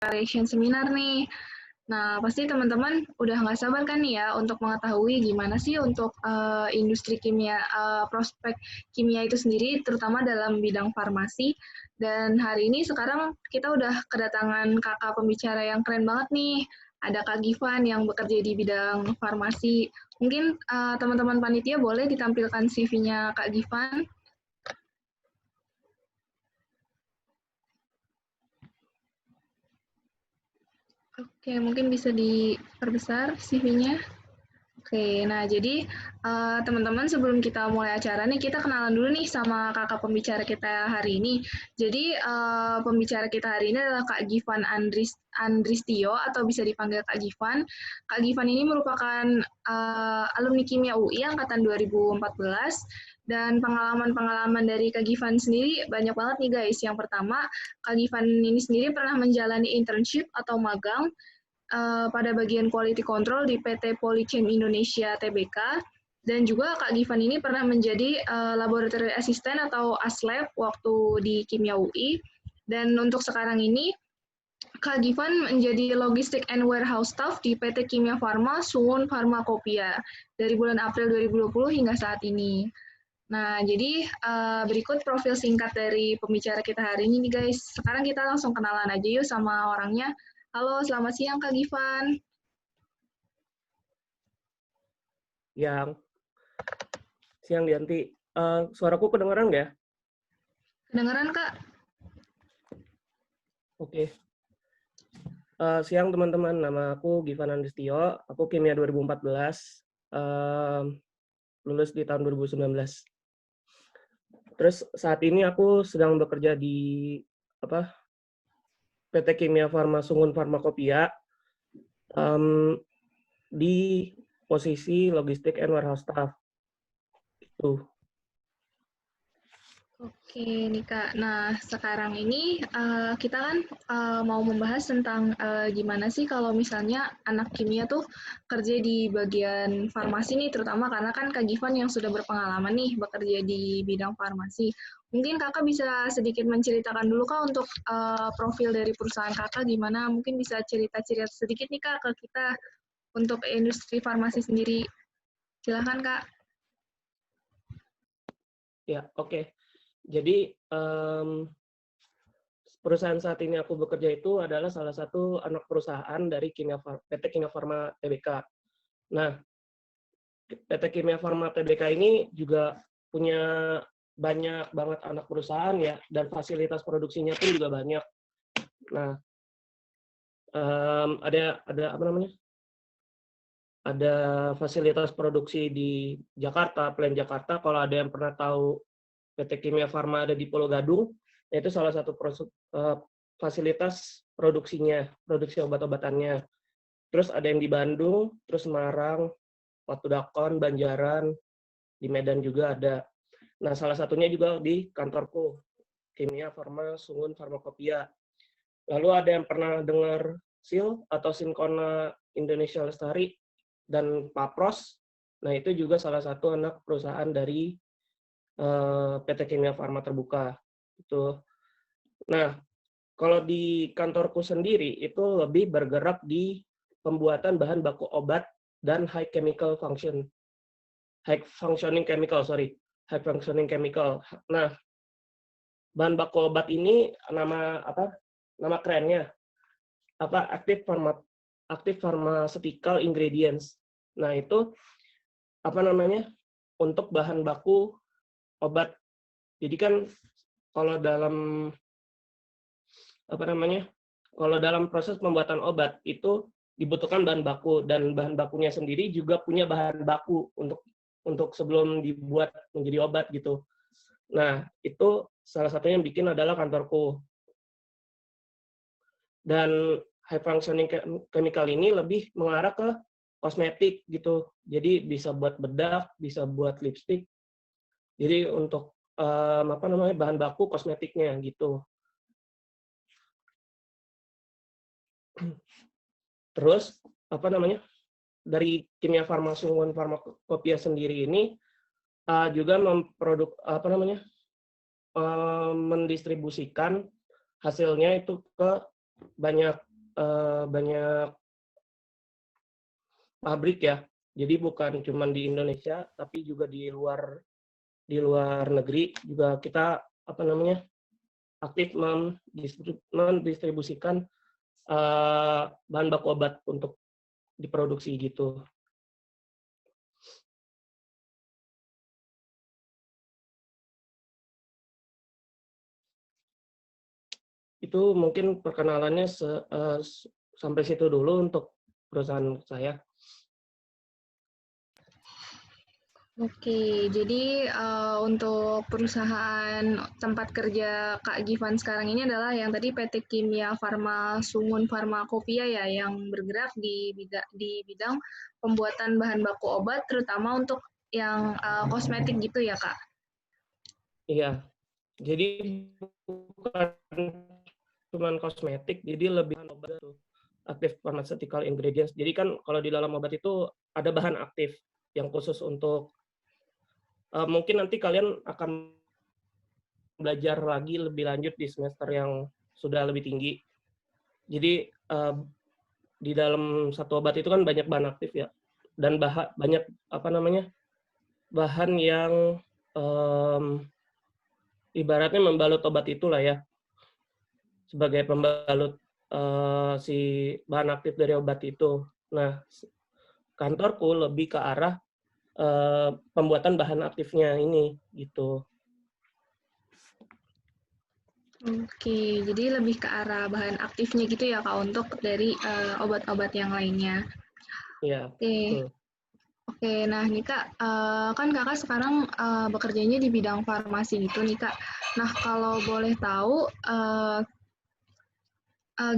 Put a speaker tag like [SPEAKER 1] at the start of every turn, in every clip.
[SPEAKER 1] preparation seminar nih. Nah, pasti teman-teman udah nggak sabar kan nih ya untuk mengetahui gimana sih untuk industri kimia, prospek kimia itu sendiri, terutama dalam bidang farmasi. Dan hari ini sekarang kita udah kedatangan kakak pembicara yang keren banget nih. Ada Kak Givan yang bekerja di bidang farmasi. Mungkin teman-teman panitia boleh ditampilkan CV-nya Kak Givan. Oke, mungkin bisa diperbesar CV-nya. Oke, nah jadi teman-teman sebelum kita mulai acara nih, kita kenalan dulu nih sama kakak pembicara kita hari ini. Jadi pembicara kita hari ini adalah Kak Givan Andristio atau bisa dipanggil Kak Givan. Kak Givan ini merupakan alumni Kimia UI angkatan 2014 dan pengalaman-pengalaman dari Kak Givan sendiri banyak banget nih guys. Yang pertama, Kak Givan ini sendiri pernah menjalani internship atau magang pada bagian quality control di PT Polychem Indonesia Tbk, dan juga Kak Givan ini pernah menjadi laboratory assistant atau ASLab waktu di Kimia UI, dan untuk sekarang ini Kak Givan menjadi logistik and warehouse staff di PT Kimia Farma Sungun Pharmacopeia dari bulan April 2020 hingga saat ini. Nah, jadi berikut profil singkat dari pembicara kita hari ini nih guys. Sekarang kita langsung kenalan aja yuk sama orangnya. Halo, selamat siang Kak Givan.
[SPEAKER 2] Siang Dianti. Suaraku kedengeran nggak?
[SPEAKER 1] Kedengeran Kak?
[SPEAKER 2] Oke. Siang teman-teman, nama aku Givan Andristio. Aku Kimia 2014, lulus di tahun 2019. Terus saat ini aku sedang bekerja di PT Kimia Farma Sungun Pharmacopeia di posisi logistik and warehouse staff. Itu.
[SPEAKER 1] Oke nih Kak, nah sekarang ini kita kan mau membahas tentang gimana sih kalau misalnya anak kimia tuh kerja di bagian farmasi nih, terutama karena kan Kak Givan yang sudah berpengalaman nih bekerja di bidang farmasi. Mungkin Kakak bisa sedikit menceritakan dulu Kak untuk profil dari perusahaan Kakak gimana, mungkin bisa cerita-cerita sedikit nih Kak ke kita untuk industri farmasi sendiri. Silahkan Kak.
[SPEAKER 2] Ya, oke. Jadi perusahaan saat ini aku bekerja itu adalah salah satu anak perusahaan dari PT Kimia Farma Tbk. Nah, PT Kimia Farma Tbk ini juga punya banyak banget anak perusahaan ya, dan fasilitas produksinya pun juga banyak. Nah, ada apa namanya? Ada fasilitas produksi di Jakarta, Plan Jakarta. Kalau ada yang pernah tahu PT Kimia Farma ada di Pulau Gadung, itu salah satu fasilitas produksinya, produksi obat-obatannya. Terus ada yang di Bandung, terus Semarang, Watu Dakon, Banjaran, di Medan juga ada. Nah, salah satunya juga di kantorku, Kimia Farma Sungun Pharmacopeia. Lalu ada yang pernah dengar SIL atau Sinkona Indonesia Lestari dan Papros. Nah, itu juga salah satu anak perusahaan dari PT Kimia Farma Terbuka. Itu. Nah, kalau di kantorku sendiri itu lebih bergerak di pembuatan bahan baku obat dan high functioning chemical. Nah, bahan baku obat ini nama kerennya active pharmaceutical ingredients. Nah, itu untuk bahan baku obat. Jadi kan kalau dalam proses pembuatan obat itu dibutuhkan bahan baku, dan bahan bakunya sendiri juga punya bahan baku untuk sebelum dibuat menjadi obat gitu. Nah, itu salah satunya yang bikin adalah kantorku. Dan high functioning chemical ini lebih mengarah ke kosmetik gitu. Jadi bisa buat bedak, bisa buat lipstick. Jadi untuk bahan baku kosmetiknya gitu. Terus dari Kimia Farma Sungun Pharmacopeia sendiri ini juga mendistribusikan hasilnya itu ke banyak banyak pabrik ya. Jadi bukan cuma di Indonesia, tapi juga di luar negeri juga kita aktif mendistribusikan bahan baku obat untuk diproduksi gitu. Itu mungkin perkenalannya sampai situ dulu untuk perusahaan saya.
[SPEAKER 1] Oke, jadi untuk perusahaan tempat kerja Kak Givan sekarang ini adalah yang tadi PT Kimia Farma Sungun Farmakopia ya, yang bergerak di bidang pembuatan bahan baku obat, terutama untuk yang kosmetik gitu ya Kak?
[SPEAKER 2] Iya, jadi bukan cuma kosmetik, jadi lebih obat tuh, active pharmaceutical ingredients. Jadi kan kalau di dalam obat itu ada bahan aktif yang khusus untuk mungkin nanti kalian akan belajar lagi lebih lanjut di semester yang sudah lebih tinggi. Jadi di dalam satu obat itu kan banyak bahan aktif ya, dan banyak bahan yang ibaratnya membalut obat itulah ya, sebagai pembalut si bahan aktif dari obat itu. Nah, kantorku lebih ke arah pembuatan bahan aktifnya ini gitu.
[SPEAKER 1] Oke, jadi lebih ke arah bahan aktifnya gitu ya Kak, untuk dari obat-obat yang lainnya.
[SPEAKER 2] Iya,
[SPEAKER 1] Oke.
[SPEAKER 2] betul.
[SPEAKER 1] Oke, nah nih Kak, kan Kakak sekarang bekerjanya di bidang farmasi gitu nih Kak. Nah, kalau boleh tahu,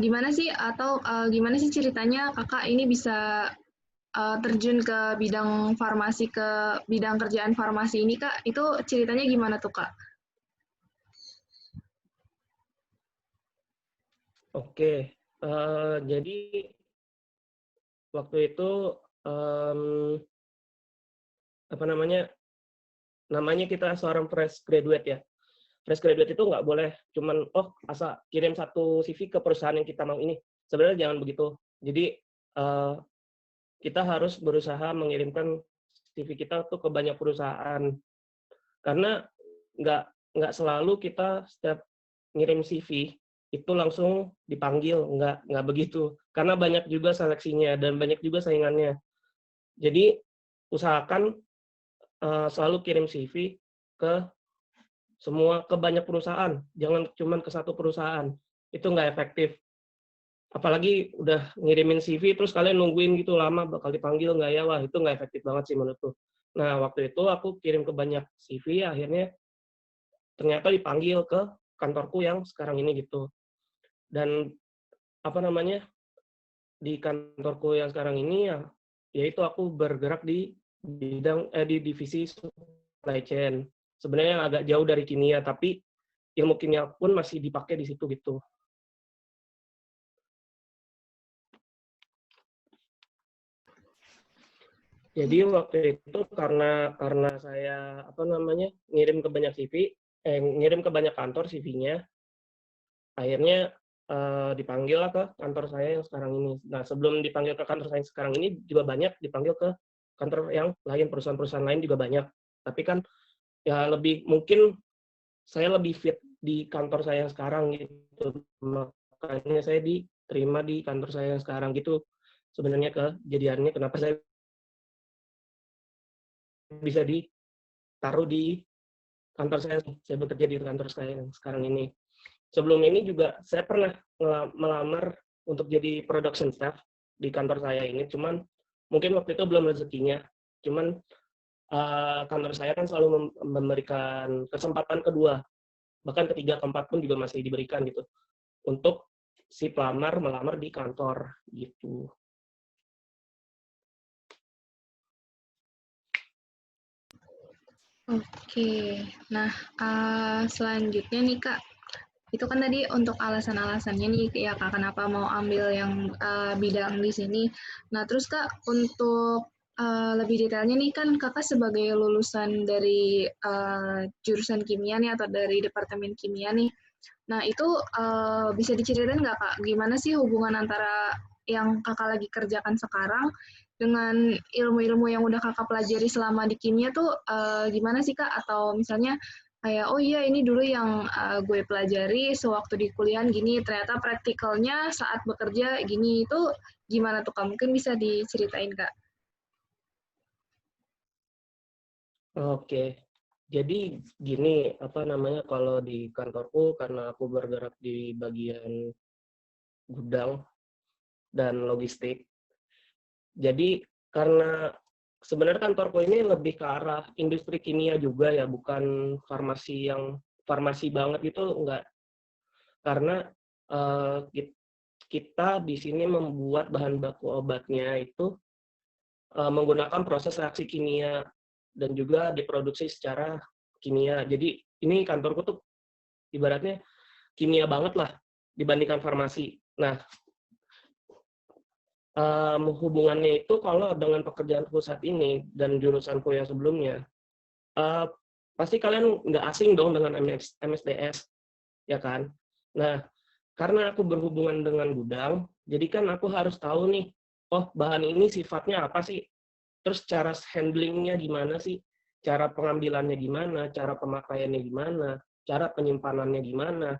[SPEAKER 1] gimana sih ceritanya Kakak ini bisa terjun ke bidang farmasi, ke bidang kerjaan farmasi ini Kak? Itu ceritanya gimana tuh Kak?
[SPEAKER 2] Oke, jadi waktu itu namanya kita seorang fresh graduate ya. Fresh graduate itu nggak boleh cuman asal kirim satu CV ke perusahaan yang kita mau ini. Sebenarnya jangan begitu. Jadi kita harus berusaha mengirimkan CV kita tuh ke banyak perusahaan, karena nggak selalu kita setiap ngirim CV itu langsung dipanggil, nggak begitu. Karena banyak juga seleksinya dan banyak juga saingannya. Jadi usahakan selalu kirim CV ke banyak perusahaan, jangan cuma ke satu perusahaan. Itu nggak efektif. Apalagi udah ngirimin CV terus kalian nungguin gitu lama bakal dipanggil nggak ya, wah itu nggak efektif banget sih menurutku. Nah, waktu itu aku kirim ke banyak CV, akhirnya ternyata dipanggil ke kantorku yang sekarang ini gitu. Dan di kantorku yang sekarang ini ya, yaitu aku bergerak di di divisi supply chain. Sebenarnya agak jauh dari kimia, tapi ilmu kimia pun masih dipakai di situ gitu. Jadi waktu itu karena saya ngirim ke banyak ngirim ke banyak kantor CV-nya, akhirnya dipanggil lah ke kantor saya yang sekarang ini. Nah, sebelum dipanggil ke kantor saya yang sekarang ini juga banyak dipanggil ke kantor yang lain, perusahaan-perusahaan lain juga banyak. Tapi kan ya mungkin saya lebih fit di kantor saya yang sekarang gitu. Makanya saya diterima di kantor saya yang sekarang gitu. Sebenarnya kejadiannya kenapa saya bisa ditaruh di kantor saya bekerja di kantor saya yang sekarang ini. Sebelum ini juga saya pernah melamar untuk jadi production staff di kantor saya ini, cuman mungkin waktu itu belum rezekinya. Cuman kantor saya kan selalu memberikan kesempatan kedua, bahkan ketiga, keempat pun juga masih diberikan gitu, untuk si pelamar melamar di kantor gitu.
[SPEAKER 1] Oke, nah selanjutnya nih Kak, itu kan tadi untuk alasan-alasannya nih ya Kak, kenapa mau ambil yang bidang di sini. Nah terus Kak, untuk lebih detailnya nih kan Kakak sebagai lulusan dari jurusan kimia nih atau dari departemen kimia nih. Nah, itu bisa diceritain nggak Kak, gimana sih hubungan antara yang Kakak lagi kerjakan sekarang dengan ilmu-ilmu yang udah Kakak pelajari selama di kimia tuh gimana sih Kak? Atau misalnya kayak, oh iya ini dulu yang gue pelajari sewaktu di kuliah gini, ternyata praktikalnya saat bekerja gini, itu gimana tuh Kak? Mungkin bisa diceritain Kak?
[SPEAKER 2] Oke. Jadi gini, apa namanya, kalau di kantorku karena aku bergerak di bagian gudang dan logistik. Jadi karena sebenarnya kantorku ini lebih ke arah industri kimia juga ya, bukan farmasi yang farmasi banget itu enggak. Karena kita di sini membuat bahan baku obatnya itu menggunakan proses reaksi kimia dan juga diproduksi secara kimia. Jadi ini kantorku tuh ibaratnya kimia banget lah dibandingkan farmasi. Nah, hubungannya itu kalau dengan pekerjaanku saat ini dan jurusanku yang sebelumnya, eee, pasti kalian nggak asing dong dengan MSDS, ya kan? Nah, karena aku berhubungan dengan gudang, jadi kan aku harus tahu nih, oh bahan ini sifatnya apa sih? Terus cara handling-nya gimana sih? Cara pengambilannya gimana? Cara pemakaiannya gimana? Cara penyimpanannya gimana?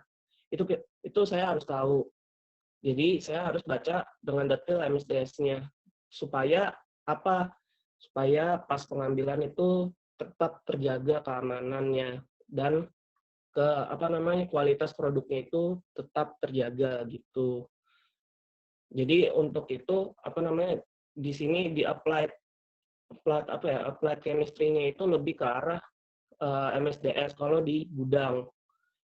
[SPEAKER 2] Itu saya harus tahu. Jadi saya harus baca dengan detail MSDS-nya supaya apa? Supaya pas pengambilan itu tetap terjaga keamanannya dan apa namanya, kualitas produknya itu tetap terjaga gitu. Jadi untuk itu apa namanya, di sini di applied chemistry-nya itu lebih ke arah MSDS kalau di gudang.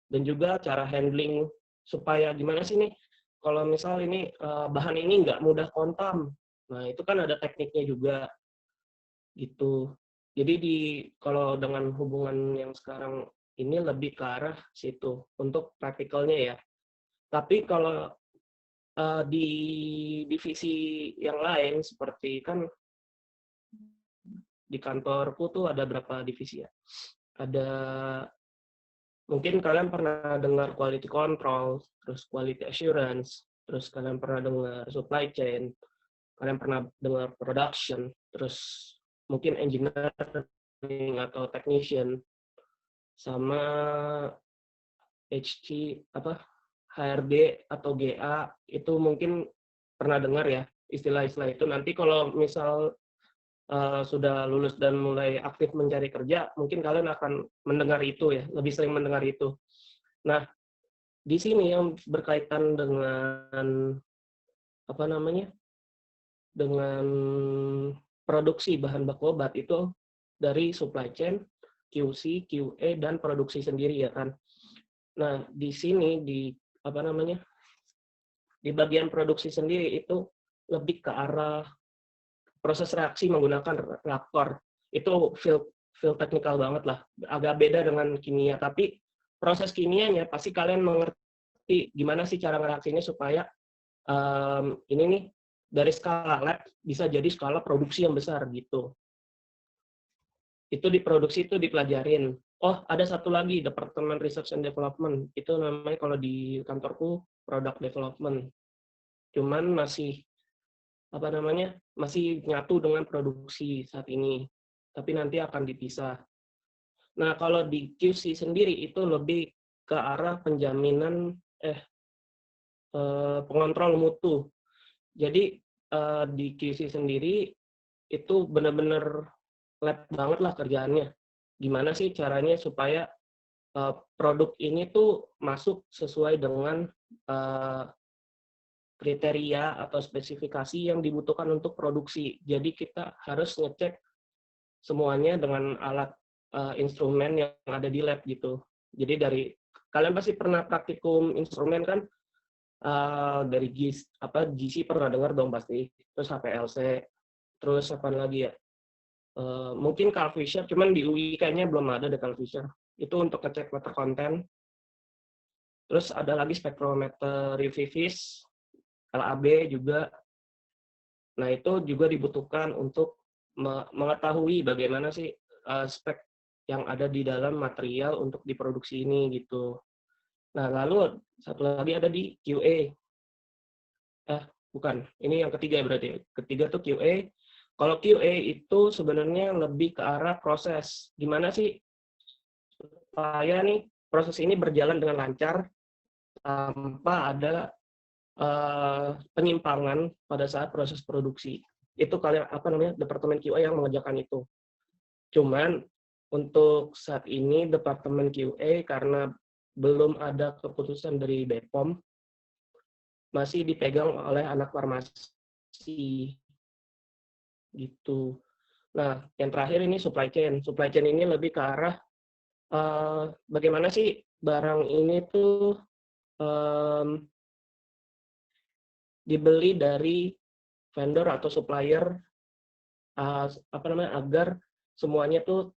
[SPEAKER 2] Dan juga cara handling supaya gimana sih nih, kalau misal ini bahan ini nggak mudah kontam. Nah, itu kan ada tekniknya juga gitu. Jadi kalau dengan hubungan yang sekarang ini lebih ke arah situ untuk praktikalnya ya. Tapi kalau di divisi yang lain seperti kan di kantorku tuh ada berapa divisi ya? Ada mungkin kalian pernah dengar quality control, terus quality assurance, terus kalian pernah dengar supply chain, kalian pernah dengar production, terus mungkin engineering atau technician, sama HC apa HRD atau GA itu mungkin pernah dengar ya istilah-istilah itu. Nanti kalau misal sudah lulus dan mulai aktif mencari kerja, mungkin kalian akan mendengar itu ya, lebih sering mendengar itu. Nah, di sini yang berkaitan dengan apa namanya, dengan produksi bahan baku obat itu dari supply chain, QC, QA, dan produksi sendiri ya kan. Nah, di sini di apa namanya, di bagian produksi sendiri itu lebih ke arah proses reaksi menggunakan reaktor. Itu field teknikal banget lah. Agak beda dengan kimia, tapi proses kimianya pasti kalian mengerti gimana sih cara reaksinya supaya ini nih dari skala lab bisa jadi skala produksi yang besar gitu. Itu diproduksi itu dipelajarin. Oh, ada satu lagi, Departemen Research and Development. Itu namanya kalau di kantorku Product Development. Cuman masih apa namanya, masih nyatu dengan produksi saat ini. Tapi nanti akan dipisah. Nah, kalau di QC sendiri itu lebih ke arah penjaminan pengontrol mutu. Jadi di QC sendiri itu benar-benar lab banget lah kerjaannya. Gimana sih caranya supaya produk ini tuh masuk sesuai dengan kriteria atau spesifikasi yang dibutuhkan untuk produksi. Jadi kita harus ngecek semuanya dengan alat instrumen yang ada di lab gitu. Jadi kalian pasti pernah praktikum instrumen kan, dari GC pernah dengar dong pasti, terus HPLC, terus apa lagi ya, mungkin Carl Fisher, cuman di UI kayaknya belum ada deh Carl Fisher. Itu untuk ngecek water content. Terus ada lagi spektrometer Revivis, LAB juga. Nah, itu juga dibutuhkan untuk mengetahui bagaimana sih spek yang ada di dalam material untuk diproduksi ini gitu. Nah, lalu satu lagi ada di QA. Bukan, ini yang ketiga berarti. Ketiga tuh QA. Kalau QA itu sebenarnya lebih ke arah proses. Gimana sih supaya nih proses ini berjalan dengan lancar tanpa ada penyimpangan pada saat proses produksi. Itu kalian departemen QA yang mengerjakan itu. Cuman untuk saat ini departemen QA karena belum ada keputusan dari BPOM masih dipegang oleh anak farmasi gitu. Nah, yang terakhir ini supply chain. Supply chain ini lebih ke arah bagaimana sih barang ini tuh dibeli dari vendor atau supplier agar semuanya tuh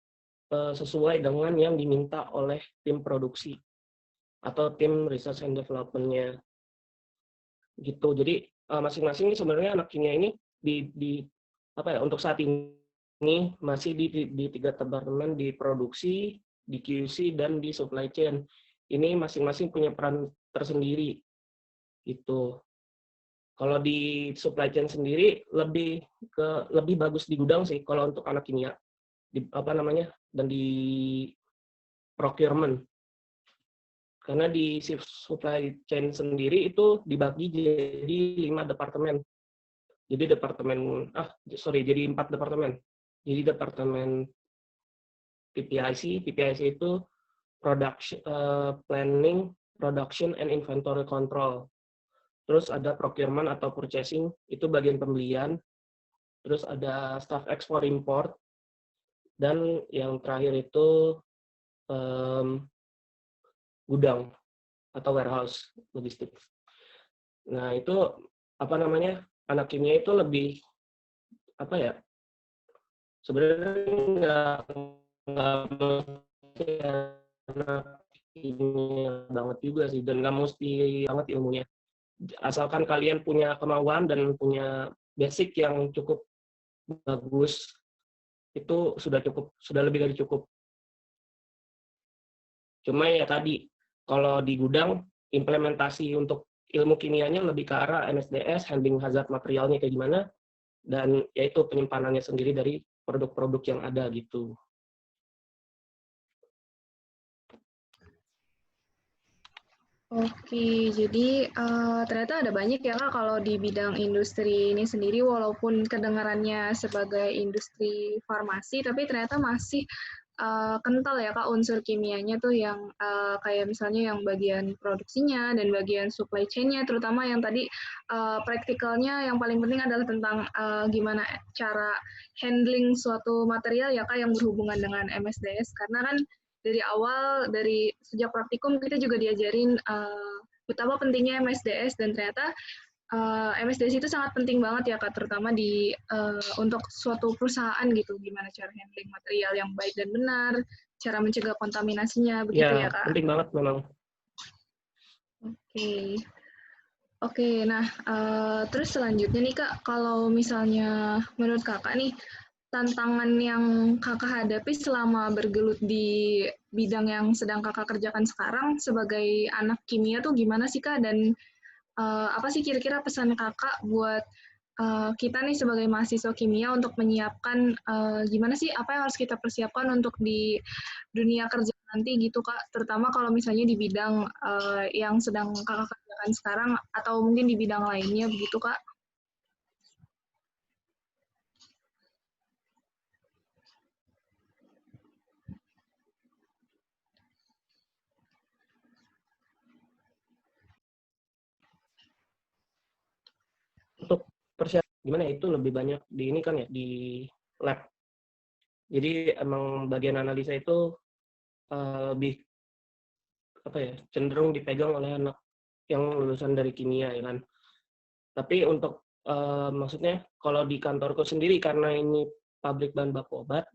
[SPEAKER 2] sesuai dengan yang diminta oleh tim produksi atau tim research and development-nya gitu. Jadi masing-masing sebenarnya anak kimia ini untuk saat ini masih di 3 departemen, di produksi, di QC, dan di supply chain. Ini masing-masing punya peran tersendiri gitu. Kalau di supply chain sendiri lebih bagus di gudang sih kalau untuk anak kimia. Dan di procurement. Karena di supply chain sendiri itu dibagi jadi 5 departemen. Jadi jadi 4 departemen. Jadi departemen PPIC itu production, planning, production, and inventory control. Terus ada procurement atau purchasing, itu bagian pembelian. Terus ada staff export import. Dan yang terakhir itu gudang atau warehouse logistik. Nah, itu anak kimia itu lebih sebenarnya nggak anak kimia banget juga sih, dan nggak mesti banget ilmunya. Asalkan kalian punya kemauan dan punya basic yang cukup bagus, itu sudah lebih dari cukup. Cuma ya tadi, kalau di gudang, implementasi untuk ilmu kimianya lebih ke arah MSDS, handling hazard materialnya kayak gimana, dan yaitu penyimpanannya sendiri dari produk-produk yang ada gitu.
[SPEAKER 1] Oke, jadi ternyata ada banyak ya Kak kalau di bidang industri ini sendiri, walaupun kedengarannya sebagai industri farmasi, tapi ternyata masih kental ya Kak unsur kimianya tuh yang kayak misalnya yang bagian produksinya dan bagian supply chain-nya, terutama yang tadi praktikalnya yang paling penting adalah tentang gimana cara handling suatu material ya Kak yang berhubungan dengan MSDS, karena kan dari sejak praktikum kita juga diajarin betapa pentingnya MSDS, dan ternyata MSDS itu sangat penting banget ya Kak, terutama untuk suatu perusahaan gitu, gimana cara handling material yang baik dan benar, cara mencegah kontaminasinya, begitu ya Kak?
[SPEAKER 2] Penting banget memang.
[SPEAKER 1] Oke. Oke, nah terus selanjutnya nih Kak, kalau misalnya menurut Kakak nih, tantangan yang Kakak hadapi selama bergelut di bidang yang sedang Kakak kerjakan sekarang sebagai anak kimia tuh gimana sih Kak? Dan apa sih kira-kira pesan Kakak buat kita nih sebagai mahasiswa kimia untuk menyiapkan gimana sih apa yang harus kita persiapkan untuk di dunia kerja nanti gitu Kak? Terutama kalau misalnya di bidang yang sedang Kakak kerjakan sekarang atau mungkin di bidang lainnya begitu Kak?
[SPEAKER 2] Untuk persiapan gimana itu lebih banyak di ini kan ya, di lab. Jadi emang bagian analisa itu lebih cenderung dipegang oleh anak yang lulusan dari kimia ya kan. Tapi untuk maksudnya kalau di kantorku sendiri karena ini pabrik bahan baku obat,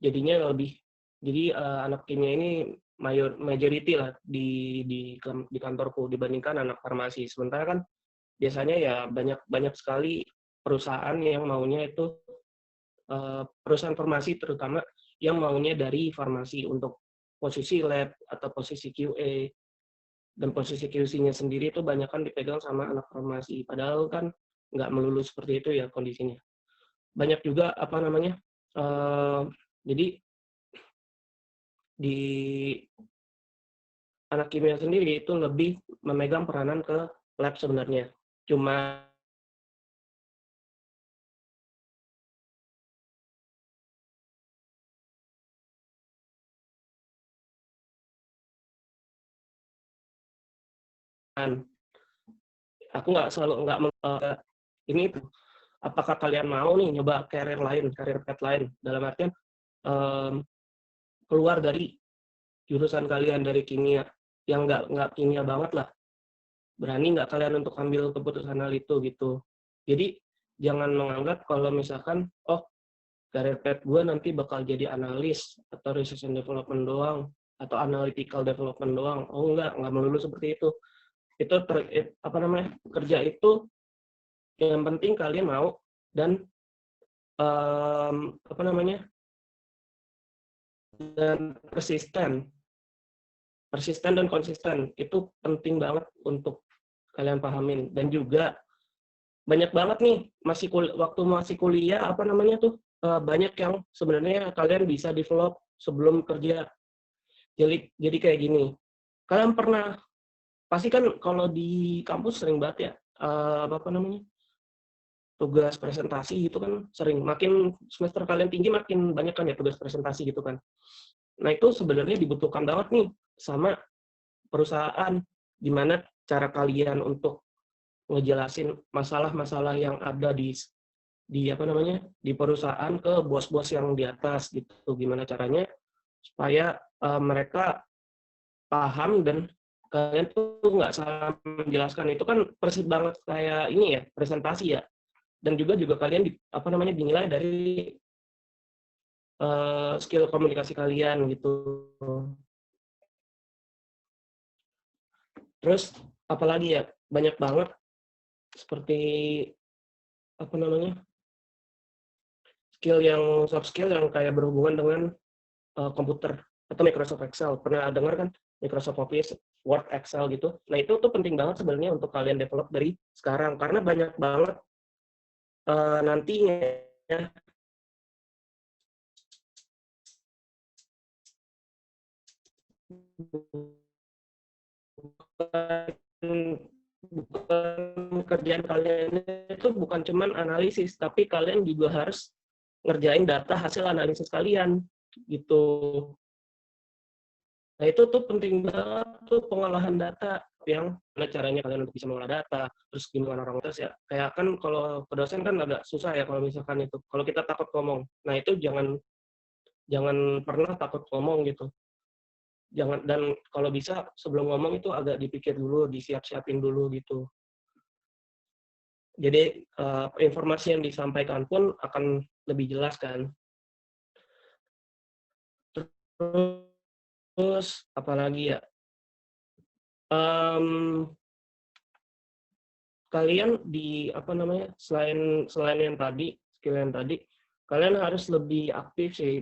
[SPEAKER 2] jadinya anak kimia ini majority lah di kantorku dibandingkan anak farmasi. Sementara kan biasanya ya banyak sekali perusahaan yang maunya itu perusahaan farmasi terutama yang maunya dari farmasi untuk posisi lab atau posisi QA. Dan posisi QC-nya sendiri itu banyak kan dipegang sama anak farmasi. Padahal kan nggak melulu seperti itu ya kondisinya. Banyak juga apa namanya, jadi di anak kimia sendiri itu lebih memegang peranan ke lab sebenarnya. Cuma aku nggak selalu nggak ini apakah kalian mau nih nyoba karir lain, karir path lain dalam artian keluar dari jurusan kalian dari kimia yang nggak kimia banget lah, berani nggak kalian untuk ambil keputusan hal itu gitu. Jadi jangan menganggap kalau misalkan karir path gue nanti bakal jadi analis atau research and development doang atau analytical development doang. Oh nggak melulu seperti itu. Itu apa namanya, kerja itu yang penting kalian mau dan apa namanya, dan persisten dan konsisten itu penting banget untuk kalian pahamin. Dan juga banyak banget nih waktu masih kuliah apa namanya tuh, banyak yang sebenarnya kalian bisa develop sebelum kerja. Jadi kayak gini, kalian pernah pasti kan kalau di kampus sering banget ya apa namanya, tugas presentasi gitu kan sering, makin semester kalian tinggi makin banyak kan ya tugas presentasi gitu kan. Nah itu sebenarnya dibutuhkan banget nih sama perusahaan, gimana cara kalian untuk ngejelasin masalah-masalah yang ada di apa namanya, di perusahaan ke bos-bos yang di atas gitu. Gimana caranya supaya mereka paham dan kalian tuh nggak salah menjelaskan. Itu kan persis banget kayak ini ya, presentasi ya. Dan juga kalian apa namanya, dinilai dari skill komunikasi kalian gitu. Terus apalagi ya, banyak banget seperti apa namanya, soft skill yang kayak berhubungan dengan komputer atau Microsoft Excel. Pernah dengar kan Microsoft Office, Word, Excel gitu. Nah itu tuh penting banget sebenarnya untuk kalian develop dari sekarang karena banyak banget nantinya bukan kerjaan kalian itu bukan cuman analisis, tapi kalian juga harus ngerjain data hasil analisis kalian gitu. Nah itu tuh penting banget tuh pengolahan data, yang gimana caranya kalian untuk bisa mengolah data, terus gimana orang tes ya. Kayak kan kalau ke dosen kan agak susah ya kalau misalkan itu. Kalau kita takut ngomong, nah itu jangan pernah takut ngomong gitu. Jangan, dan kalau bisa sebelum ngomong itu agak dipikir dulu, disiap-siapin dulu gitu. Jadi informasi yang disampaikan pun akan lebih jelas kan. Terus apalagi ya, kalian di apa namanya, selain yang tadi, skill yang tadi, kalian harus lebih aktif sih,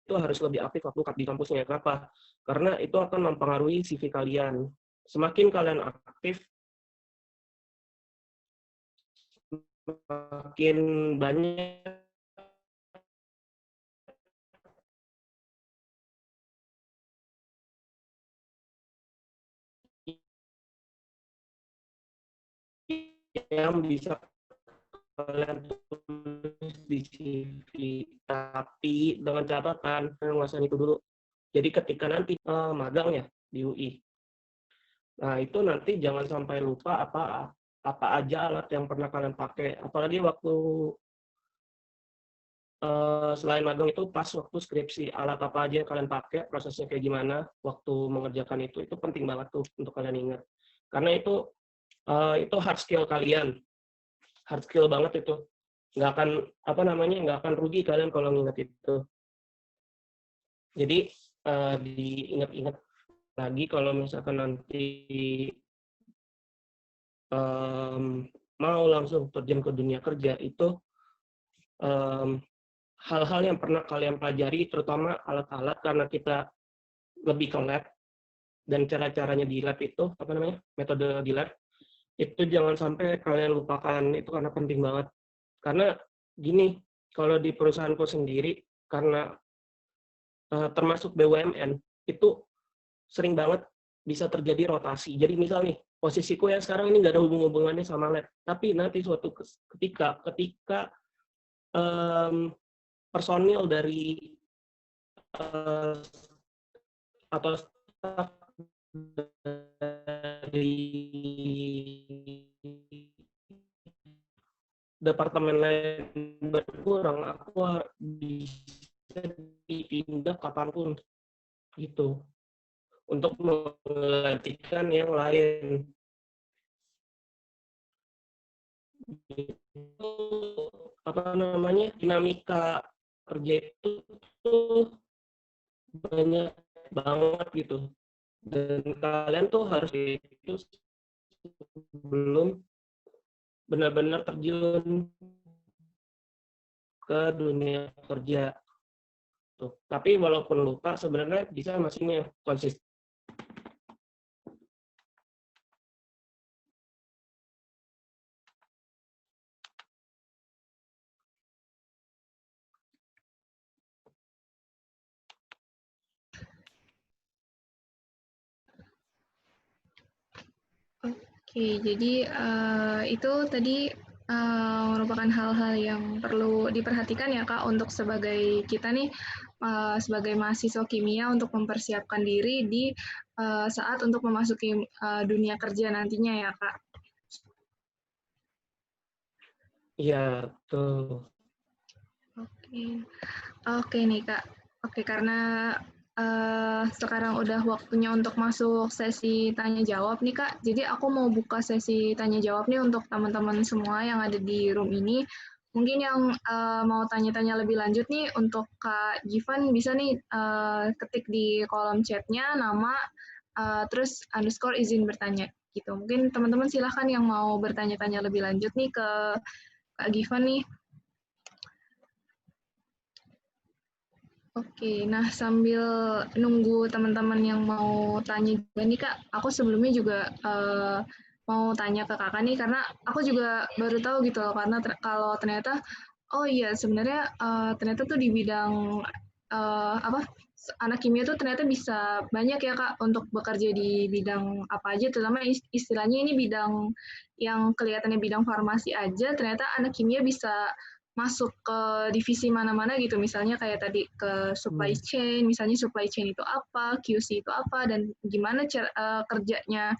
[SPEAKER 2] itu harus lebih aktif waktu di kampusnya. Kenapa? Karena itu akan mempengaruhi CV kalian. Semakin kalian aktif, makin banyak yang bisa kalian tulis di CV, tapi dengan catatan kalian nguasain itu dulu. Jadi ketika nanti magang ya di UI, nah itu nanti jangan sampai lupa apa aja alat yang pernah kalian pakai. Apalagi waktu selain magang itu pas waktu skripsi, alat apa aja yang kalian pakai, prosesnya kayak gimana waktu mengerjakan itu penting banget tuh untuk kalian ingat. Karena itu hard skill kalian, hard skill banget itu. Nggak akan apa namanya, nggak akan rugi kalian kalau nginget itu. Jadi diingat-ingat lagi kalau misalkan nanti mau langsung terjun ke dunia kerja itu, hal-hal yang pernah kalian pelajari, terutama alat-alat, karena kita lebih ke lab, dan cara-caranya di lab itu, apa namanya, metode di lab, itu jangan sampai kalian lupakan, itu karena penting banget. Karena gini, kalau di perusahaanku sendiri, karena termasuk BUMN, itu sering banget bisa terjadi rotasi. Jadi misal nih, posisiku yang sekarang ini nggak ada hubungannya sama lab, tapi nanti suatu ketika personil dari atau staf dari departemen lain berkurang, aku bisa dipindah kapanpun gitu untuk menggantikan yang lain. Itu apa namanya, dinamika kerja itu tuh banyak banget gitu, dan kalian tuh harus itu sebelum benar-benar terjun ke dunia kerja tuh. Tapi walaupun lupa sebenarnya bisa masihnya konsisten.
[SPEAKER 1] Oke, jadi itu tadi merupakan hal-hal yang perlu diperhatikan ya Kak untuk sebagai kita nih sebagai mahasiswa kimia untuk mempersiapkan diri di saat untuk memasuki dunia kerja nantinya ya Kak.
[SPEAKER 2] Iya, tuh.
[SPEAKER 1] Oke, oke nih Kak. Oke, karena sekarang udah waktunya untuk masuk sesi tanya jawab nih Kak. Jadi aku mau buka sesi tanya jawab nih untuk teman-teman semua yang ada di room ini. Mungkin yang mau tanya-tanya lebih lanjut nih untuk Kak Jivan bisa nih ketik di kolom chatnya nama terus underscore izin bertanya gitu. Mungkin teman-teman silahkan yang mau bertanya-tanya lebih lanjut nih ke Kak Givan nih. Oke, nah sambil nunggu teman-teman yang mau tanya juga nih Kak, aku sebelumnya juga mau tanya ke Kakak nih karena aku juga baru tahu gitu loh karena kalau ternyata oh iya sebenarnya ternyata tuh di bidang apa anak kimia tuh ternyata bisa banyak ya Kak untuk bekerja di bidang apa aja terutama istilahnya ini bidang yang kelihatannya bidang farmasi aja ternyata anak kimia bisa masuk ke divisi mana-mana gitu, misalnya kayak tadi ke supply chain, misalnya supply chain itu apa, QC itu apa, dan gimana cara kerjanya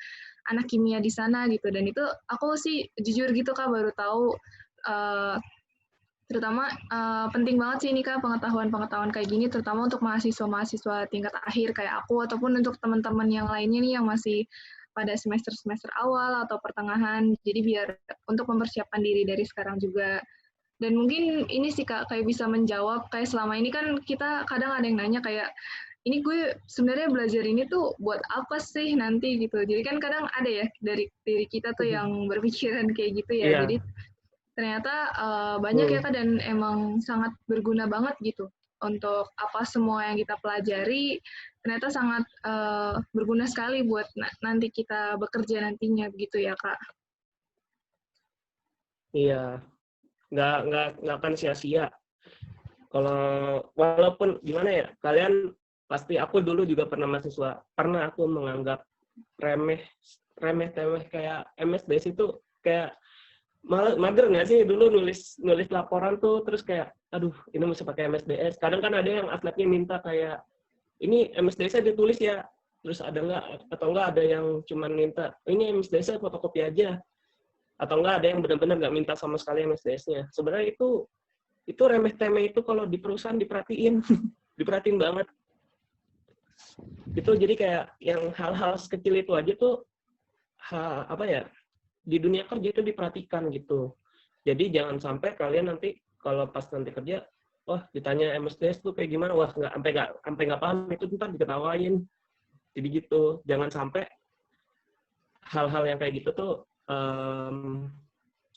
[SPEAKER 1] anak kimia di sana gitu. Dan itu aku sih jujur gitu Kak baru tahu uh, terutama penting banget sih ini Kak pengetahuan-pengetahuan kayak gini terutama untuk mahasiswa-mahasiswa tingkat akhir kayak aku ataupun untuk teman-teman yang lainnya nih yang masih pada semester-semester awal atau pertengahan. Jadi biar untuk mempersiapkan diri dari sekarang juga. Dan mungkin ini sih Kak, kayak bisa menjawab, kayak selama ini kan kita kadang ada yang nanya kayak, ini gue sebenarnya belajar ini tuh buat apa sih nanti gitu. Jadi kan kadang ada ya dari diri kita tuh yang berpikiran kayak gitu ya.
[SPEAKER 2] Iya.
[SPEAKER 1] Jadi ternyata banyak ya Kak dan emang sangat berguna banget gitu untuk apa semua yang kita pelajari ternyata sangat berguna sekali buat nanti kita bekerja nantinya gitu ya Kak.
[SPEAKER 2] Iya, nggak akan sia-sia. Kalau walaupun gimana ya, kalian pasti, aku dulu juga pernah aku menganggap remeh temeh kayak MSDS itu kayak mager nggak sih dulu nulis laporan tuh terus kayak aduh ini mesti pakai MSDS. Kadang kan ada yang atletnya minta kayak ini MSDS-nya ditulis ya, terus ada nggak atau nggak ada yang cuma minta ini MSDS-nya fotokopi aja, atau enggak ada yang benar-benar nggak minta sama sekali MSDS-nya. Sebenarnya itu remeh-temeh itu kalau di perusahaan diperhatiin, diperhatiin banget. Itu jadi kayak yang hal-hal sekecil itu aja tuh apa ya, di dunia kerja itu diperhatikan gitu. Jadi jangan sampai kalian nanti kalau pas nanti kerja, wah ditanya MSDS tuh kayak gimana, wah sampai nggak paham itu ntar diketawain. Jadi gitu, jangan sampai hal-hal yang kayak gitu tuh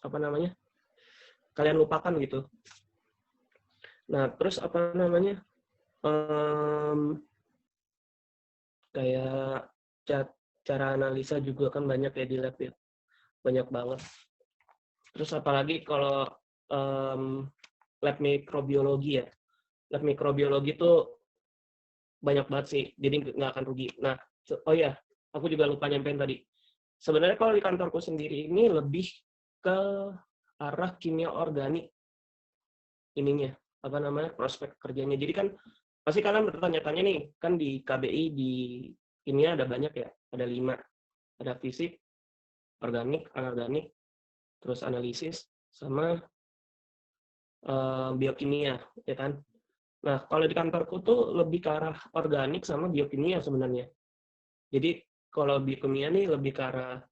[SPEAKER 2] apa namanya, kalian lupakan gitu. Nah terus apa namanya, kayak cara analisa juga kan banyak ya di lab ya, banyak banget. Terus apalagi kalau lab mikrobiologi ya, lab mikrobiologi itu banyak banget sih, jadi nggak akan rugi. Nah, oh ya, aku juga lupa nyampein tadi. Sebenarnya kalau di kantorku sendiri ini lebih ke arah kimia organik ininya, apa namanya, prospek kerjanya. Jadi kan pasti kalian bertanya-tanya nih, kan di KBI di kimia ada banyak ya, ada 5. Ada fisik, organik, anorganik, terus analisis, sama biokimia, ya kan? Nah, kalau di kantorku tuh lebih ke arah organik sama biokimia sebenarnya. Jadi kalau biokimia nih lebih ke arah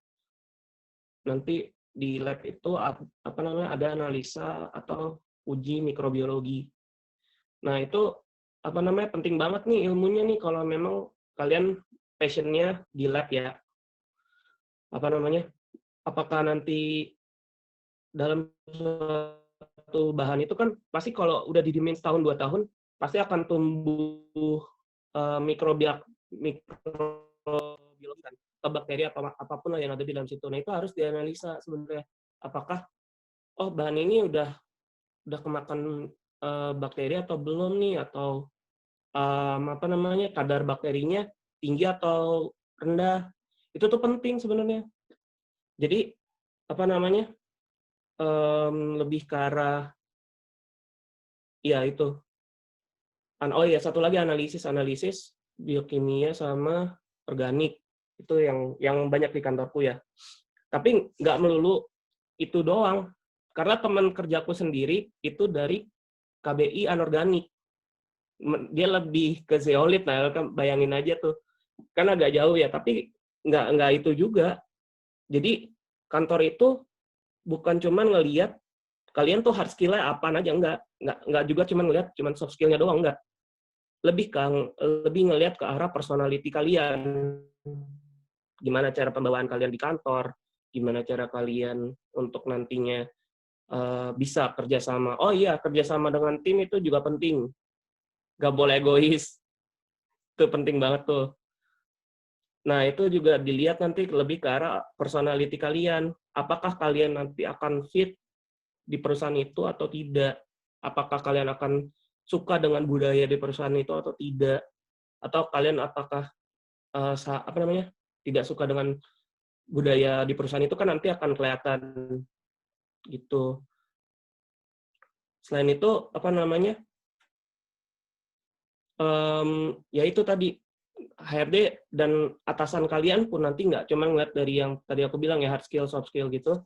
[SPEAKER 2] nanti di lab itu apa namanya, ada analisa atau uji mikrobiologi. Nah, itu apa namanya, penting banget nih ilmunya nih kalau memang kalian passion-nya di lab ya. Apa namanya? Apakah nanti dalam suatu bahan itu kan pasti kalau udah didiemin setahun 2 tahun pasti akan tumbuh mikrobiologi kan, atau bakteri atau apapun lah yang ada di dalam situ. Nah, itu harus dianalisa sebenarnya. Apakah bahan ini udah kemakan bakteri atau belum nih, atau apa namanya, kadar bakterinya tinggi atau rendah. Itu tuh penting sebenarnya. Jadi apa namanya, lebih ke arah ya itu. Oh iya, satu lagi analisis biokimia sama organik. Itu yang banyak di kantorku ya. Tapi nggak melulu itu doang. Karena teman kerjaku sendiri itu dari KBI anorganik. Dia lebih ke zeolit, nah kan bayangin aja tuh. Kan agak jauh ya, tapi nggak itu juga. Jadi kantor itu bukan cuma ngelihat kalian tuh hard skill-nya apaan aja, enggak juga cuma ngelihat cuma soft skill-nya doang, enggak. Lebih ngelihat ke arah personality kalian. Gimana cara pembawaan kalian di kantor, gimana cara kalian untuk nantinya bisa kerjasama. Oh iya, kerjasama dengan tim itu juga penting. Gak boleh egois. Itu penting banget tuh. Nah, itu juga dilihat nanti lebih ke arah personality kalian. Apakah kalian nanti akan fit di perusahaan itu atau tidak? Apakah kalian akan suka dengan budaya di perusahaan itu atau tidak? Atau kalian apakah apa namanya, tidak suka dengan budaya di perusahaan itu, kan nanti akan kelihatan gitu. Selain itu apa namanya, ya itu tadi, HRD dan atasan kalian pun nanti nggak cuma ngeliat dari yang tadi aku bilang ya, hard skill, soft skill gitu,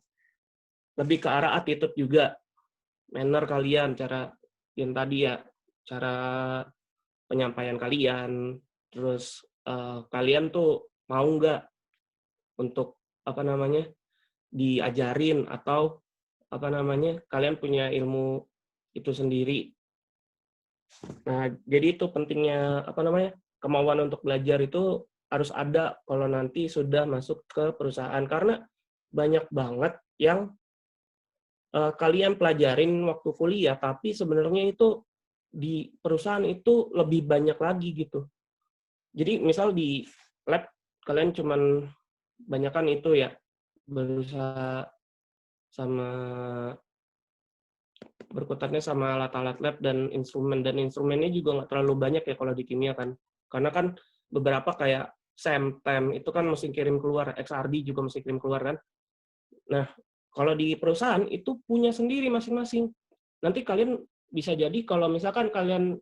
[SPEAKER 2] lebih ke arah attitude juga, manner kalian, cara yang tadi ya, cara penyampaian kalian, terus kalian tuh mau nggak untuk apa namanya, diajarin, atau apa namanya, kalian punya ilmu itu sendiri. Nah, jadi itu pentingnya apa namanya, kemauan untuk belajar itu harus ada kalau nanti sudah masuk ke perusahaan, karena banyak banget yang kalian pelajarin waktu kuliah, tapi sebenarnya itu di perusahaan itu lebih banyak lagi gitu. Jadi misal di lab kalian cuman banyakan itu ya, berusaha sama berkutatnya sama alat-alat lab dan instrumennya juga nggak terlalu banyak ya kalau di kimia kan, karena kan beberapa kayak SEM, TEM itu kan mesti kirim keluar, XRD juga mesti kirim keluar kan. Nah, kalau di perusahaan itu punya sendiri masing-masing. Nanti kalian bisa jadi kalau misalkan kalian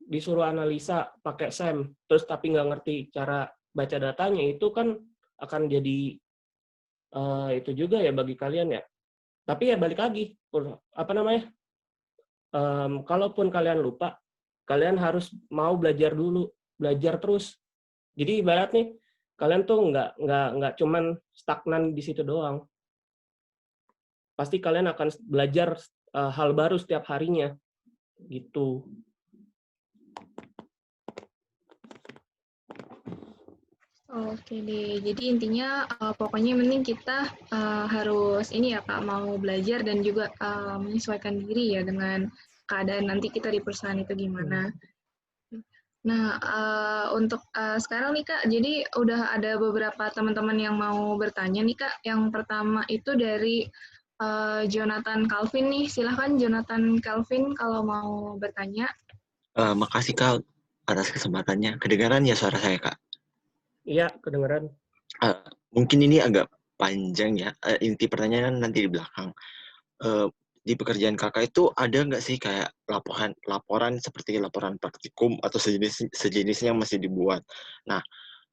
[SPEAKER 2] disuruh analisa pakai SEM, terus tapi nggak ngerti cara baca datanya, itu kan akan jadi itu juga ya bagi kalian ya. Tapi ya balik lagi, apa namanya, kalaupun kalian lupa, kalian harus mau belajar dulu, belajar terus. Jadi ibarat nih, kalian tuh nggak cuman stagnan di situ doang. Pasti kalian akan belajar hal baru setiap harinya, gitu.
[SPEAKER 1] Oke deh, jadi intinya pokoknya yang penting kita harus ini ya Kak, mau belajar dan juga menyesuaikan diri ya dengan keadaan nanti kita di perusahaan itu gimana. Nah, untuk sekarang nih Kak, jadi udah ada beberapa teman-teman yang mau bertanya nih Kak. Yang pertama itu dari Jonathan Calvin nih. Silahkan Jonathan Calvin kalau mau bertanya.
[SPEAKER 3] Makasih Kak atas kesempatannya. Kedengaran ya suara saya Kak?
[SPEAKER 2] Iya, kedengeran.
[SPEAKER 3] Mungkin ini agak panjang ya. Inti pertanyaan nanti di belakang. Di pekerjaan kakak itu ada nggak sih kayak laporan seperti laporan praktikum atau sejenisnya yang masih dibuat? Nah,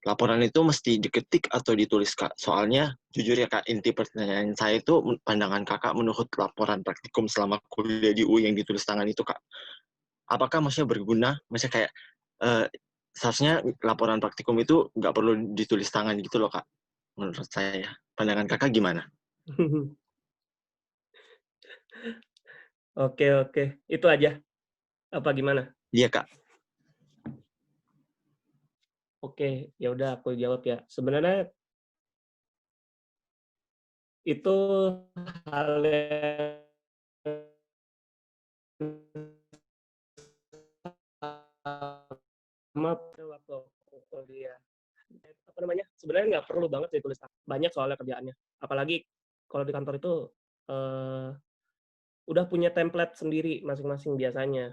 [SPEAKER 3] laporan itu mesti diketik atau ditulis Kak? Soalnya jujur ya Kak, inti pertanyaan saya itu pandangan kakak menurut laporan praktikum selama kuliah di UI yang ditulis tangan itu Kak. Apakah maksudnya berguna? Maksudnya kayak seharusnya laporan praktikum itu nggak perlu ditulis tangan gitu loh Kak. Menurut saya. Pandangan kakak gimana?
[SPEAKER 2] Oke. Itu aja. Apa gimana?
[SPEAKER 3] Iya Kak.
[SPEAKER 2] Oke, ya udah aku jawab ya. Sebenarnya itu hal yang sama waktu aku kuliah. Apa namanya? Sebenarnya nggak perlu banget ditulis tangan. Banyak soalnya kerjaannya. Apalagi kalau di kantor itu udah punya template sendiri masing-masing biasanya.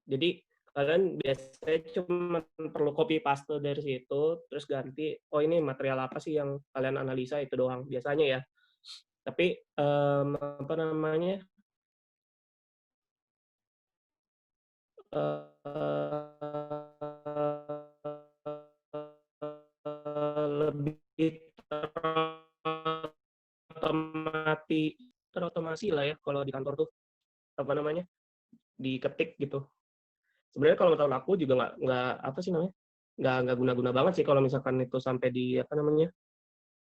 [SPEAKER 2] Jadi kalian biasanya cuma perlu copy paste dari situ, terus ganti, oh ini material apa sih yang kalian analisa, itu doang biasanya ya. Tapi apa namanya, lebih terotomasi lah ya kalau di kantor tuh, apa namanya, diketik gitu. Sebenarnya kalau tahun aku juga nggak apa sih namanya, nggak guna-guna banget sih kalau misalkan itu sampai di apa namanya,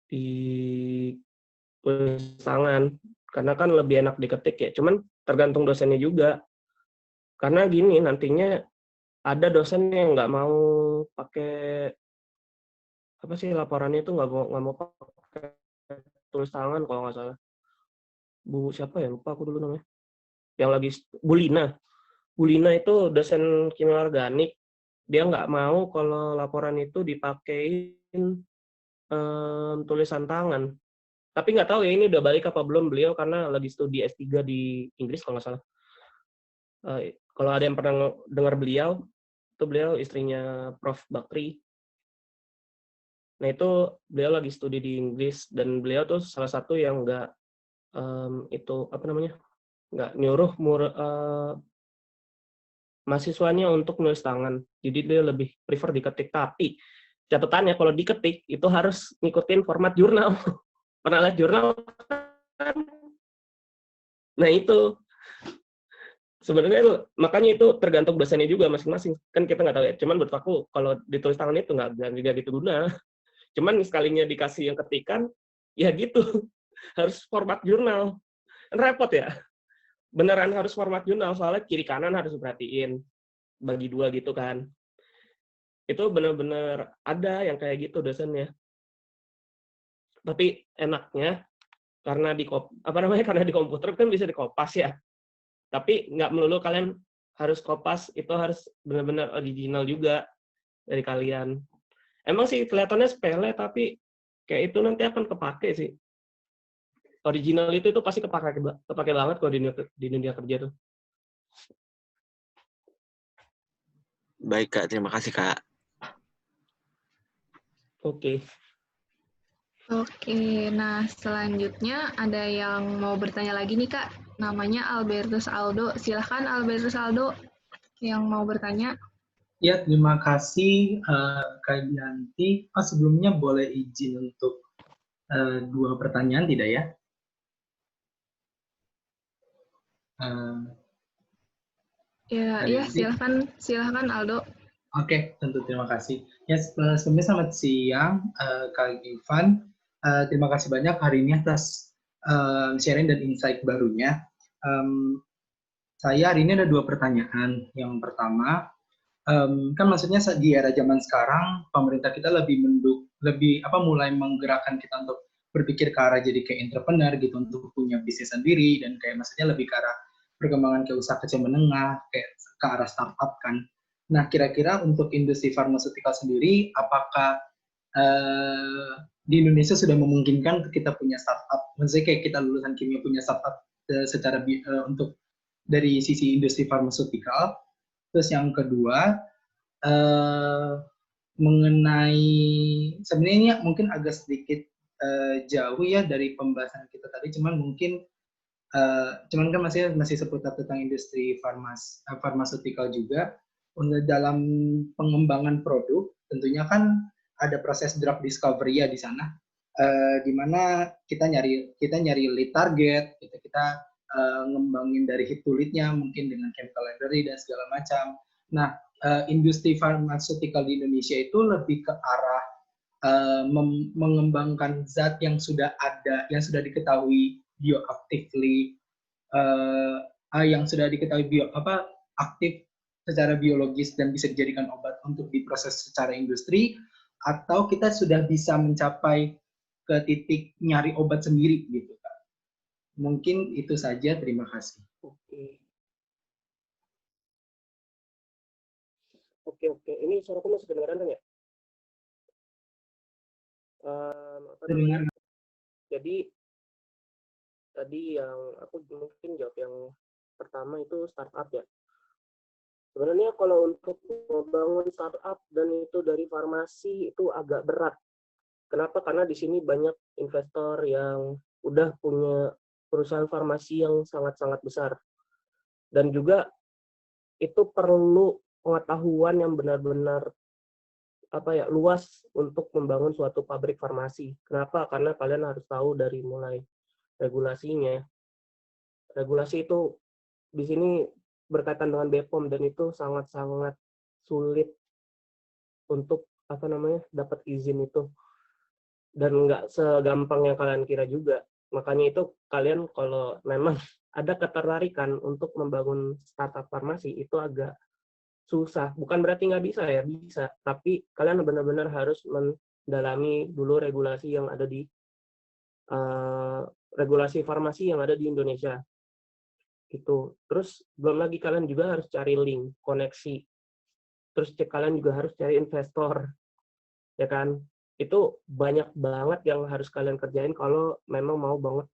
[SPEAKER 2] di tulis tangan, karena kan lebih enak diketik ya. Cuman tergantung dosennya juga, karena gini nantinya ada dosen yang nggak mau pakai apa sih laporannya itu nggak mau pakai tulis tangan kalau nggak salah. Bu siapa ya, lupa aku dulu namanya. Yang lagi Bu Lina itu dosen kimia organik. Dia nggak mau kalau laporan itu dipakein tulisan tangan. Tapi nggak tahu ya ini udah balik apa belum beliau, karena lagi studi S3 di Inggris kalau nggak salah. Kalau ada yang pernah dengar beliau, itu beliau istrinya Prof. Bakri. Nah itu beliau lagi studi di Inggris, dan beliau tuh salah satu yang nggak itu apa namanya, nggak nyuruh mahasiswanya untuk nulis tangan. Jadi dia lebih prefer diketik. Tapi catatannya kalau diketik itu harus ngikutin format jurnal. Pernah lihat jurnal kan? Nah itu sebenarnya itu, makanya itu tergantung dosennya juga masing-masing. Kan kita nggak tahu ya. Cuman menurut aku kalau ditulis tangan itu nggak gitu guna. Cuman sekalinya dikasih yang ketikan, ya gitu. Harus format jurnal. Repot ya. Beneran harus format jurnal, soalnya kiri kanan harus diperhatiin. Bagi dua gitu kan. Itu bener-bener ada yang kayak gitu dosennya. Tapi enaknya, karena karena di komputer kan bisa dikopas ya. Tapi nggak melulu kalian harus kopas, itu harus benar-benar original juga dari kalian. Emang sih kelihatannya sepele, tapi kayak itu nanti akan kepake sih. Original itu pasti kepake banget kalau di dunia kerja tuh.
[SPEAKER 3] Baik Kak, terima kasih Kak.
[SPEAKER 2] Oke.
[SPEAKER 1] Oke, nah selanjutnya ada yang mau bertanya lagi nih Kak. Namanya Albertus Aldo. Silahkan Albertus Aldo yang mau bertanya.
[SPEAKER 4] Ya, terima kasih Kak Dianti. Sebelumnya boleh izin untuk 2 pertanyaan tidak ya?
[SPEAKER 1] Ya, silahkan Aldo.
[SPEAKER 4] Oke, tentu terima kasih. Ya, sebelumnya selamat siang Kak Ivan. Terima kasih banyak hari ini atas sharing dan insight barunya. Saya hari ini ada 2 pertanyaan. Yang pertama, kan maksudnya di era zaman sekarang pemerintah kita mulai menggerakkan kita untuk berpikir ke arah jadi kayak entrepreneur gitu, untuk punya bisnis sendiri, dan kayak maksudnya lebih ke arah perkembangan ke usaha kecil menengah, kayak ke arah startup kan. Nah, kira-kira untuk industri farmaseutikal sendiri, apakah di Indonesia sudah memungkinkan kita punya startup? Maksudnya kayak kita lulusan kimia punya startup secara untuk dari sisi industri farmaseutikal. Terus yang kedua, mengenai sebenarnya mungkin agak sedikit jauh ya dari pembahasan kita tadi, cuman mungkin cuman kan masih seputar tentang industri farmaseutikal juga. Untuk dalam pengembangan produk, tentunya kan ada proses drug discovery ya di sana, di mana kita nyari lead target, kita ngembangin dari hit to lead-nya mungkin dengan chemical library dan segala macam. Nah, industri farmaseutikal di Indonesia itu lebih ke arah mengembangkan zat yang sudah ada, yang sudah diketahui bioactively, yang sudah diketahui aktif secara biologis dan bisa dijadikan obat untuk diproses secara industri, atau kita sudah bisa mencapai ke titik nyari obat sendiri gitu, Kak. Mungkin itu saja, terima kasih.
[SPEAKER 2] Oke. Ini suaraku masih kedengaran kan ya?
[SPEAKER 4] Terdengar.
[SPEAKER 2] Jadi tadi yang aku mungkin jawab yang pertama itu startup ya. Sebenarnya kalau untuk membangun startup dan itu dari farmasi itu agak berat. Kenapa? Karena di sini banyak investor yang udah punya perusahaan farmasi yang sangat-sangat besar. Dan juga itu perlu pengetahuan yang benar-benar luas untuk membangun suatu pabrik farmasi. Kenapa? Karena kalian harus tahu dari mulai regulasinya. Regulasi itu di sini berkaitan dengan BPOM dan itu sangat-sangat sulit untuk dapat izin itu, dan nggak segampang yang kalian kira juga. Makanya itu kalian kalau memang ada ketertarikan untuk membangun startup farmasi itu agak susah. Bukan berarti nggak bisa ya, bisa. Tapi kalian benar-benar harus mendalami dulu regulasi yang ada di regulasi farmasi yang ada di Indonesia. Itu. Terus belum lagi kalian juga harus cari link, koneksi. Terus kalian juga harus cari investor. Ya kan? Itu banyak banget yang harus kalian kerjain kalau memang mau banget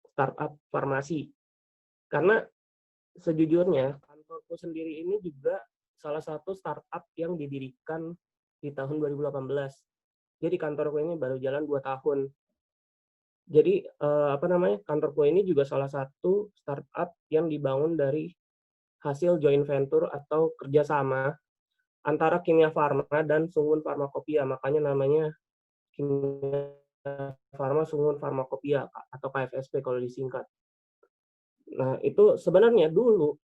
[SPEAKER 2] startup farmasi. Karena sejujurnya kantorku sendiri ini juga salah satu startup yang didirikan di tahun 2018. Jadi kantorku ini baru jalan 2 tahun. Jadi kantorku ini juga salah satu startup yang dibangun dari hasil joint venture atau kerjasama antara Kimia Farma dan Sungun Pharmacopoeia. Makanya namanya Kimia Farma Sungun Pharmacopoeia atau KFSP kalau disingkat. Nah, itu sebenarnya dulu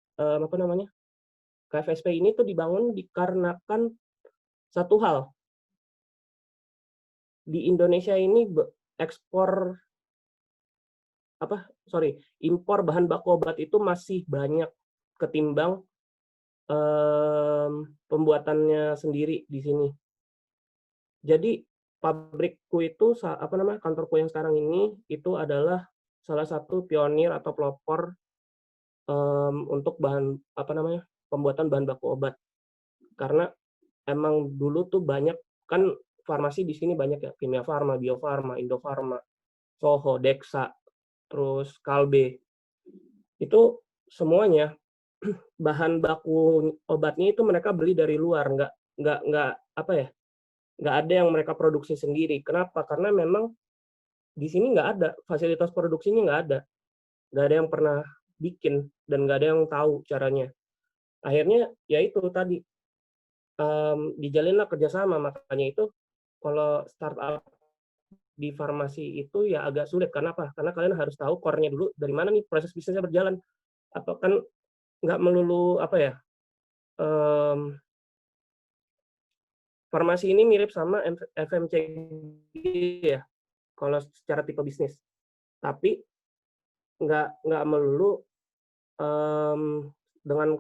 [SPEAKER 2] KFSP ini tuh dibangun dikarenakan satu hal. Di Indonesia ini impor bahan baku obat itu masih banyak ketimbang pembuatannya sendiri di sini. Jadi pabrikku itu kantorku yang sekarang ini itu adalah salah satu pionir atau pelopor untuk pembuatan bahan baku obat. Karena emang dulu tuh banyak kan farmasi di sini banyak ya, Kimia Farma, Bio Farma, Indo Farma, Soho, Dexa, terus Kalbe. Itu semuanya bahan baku obatnya itu mereka beli dari luar, nggak ada yang mereka produksi sendiri. Kenapa? Karena memang di sini nggak ada fasilitas produksinya, nggak ada yang pernah bikin dan nggak ada yang tahu caranya. Akhirnya ya itu tadi dijalinlah kerjasama. Makanya itu kalau startup di farmasi itu ya agak sulit. Karena apa? Karena kalian harus tahu core-nya dulu dari mana nih proses bisnisnya berjalan. Atau kan nggak melulu farmasi ini mirip sama FMCG ya kalau secara tipe bisnis. Tapi nggak melulu dengan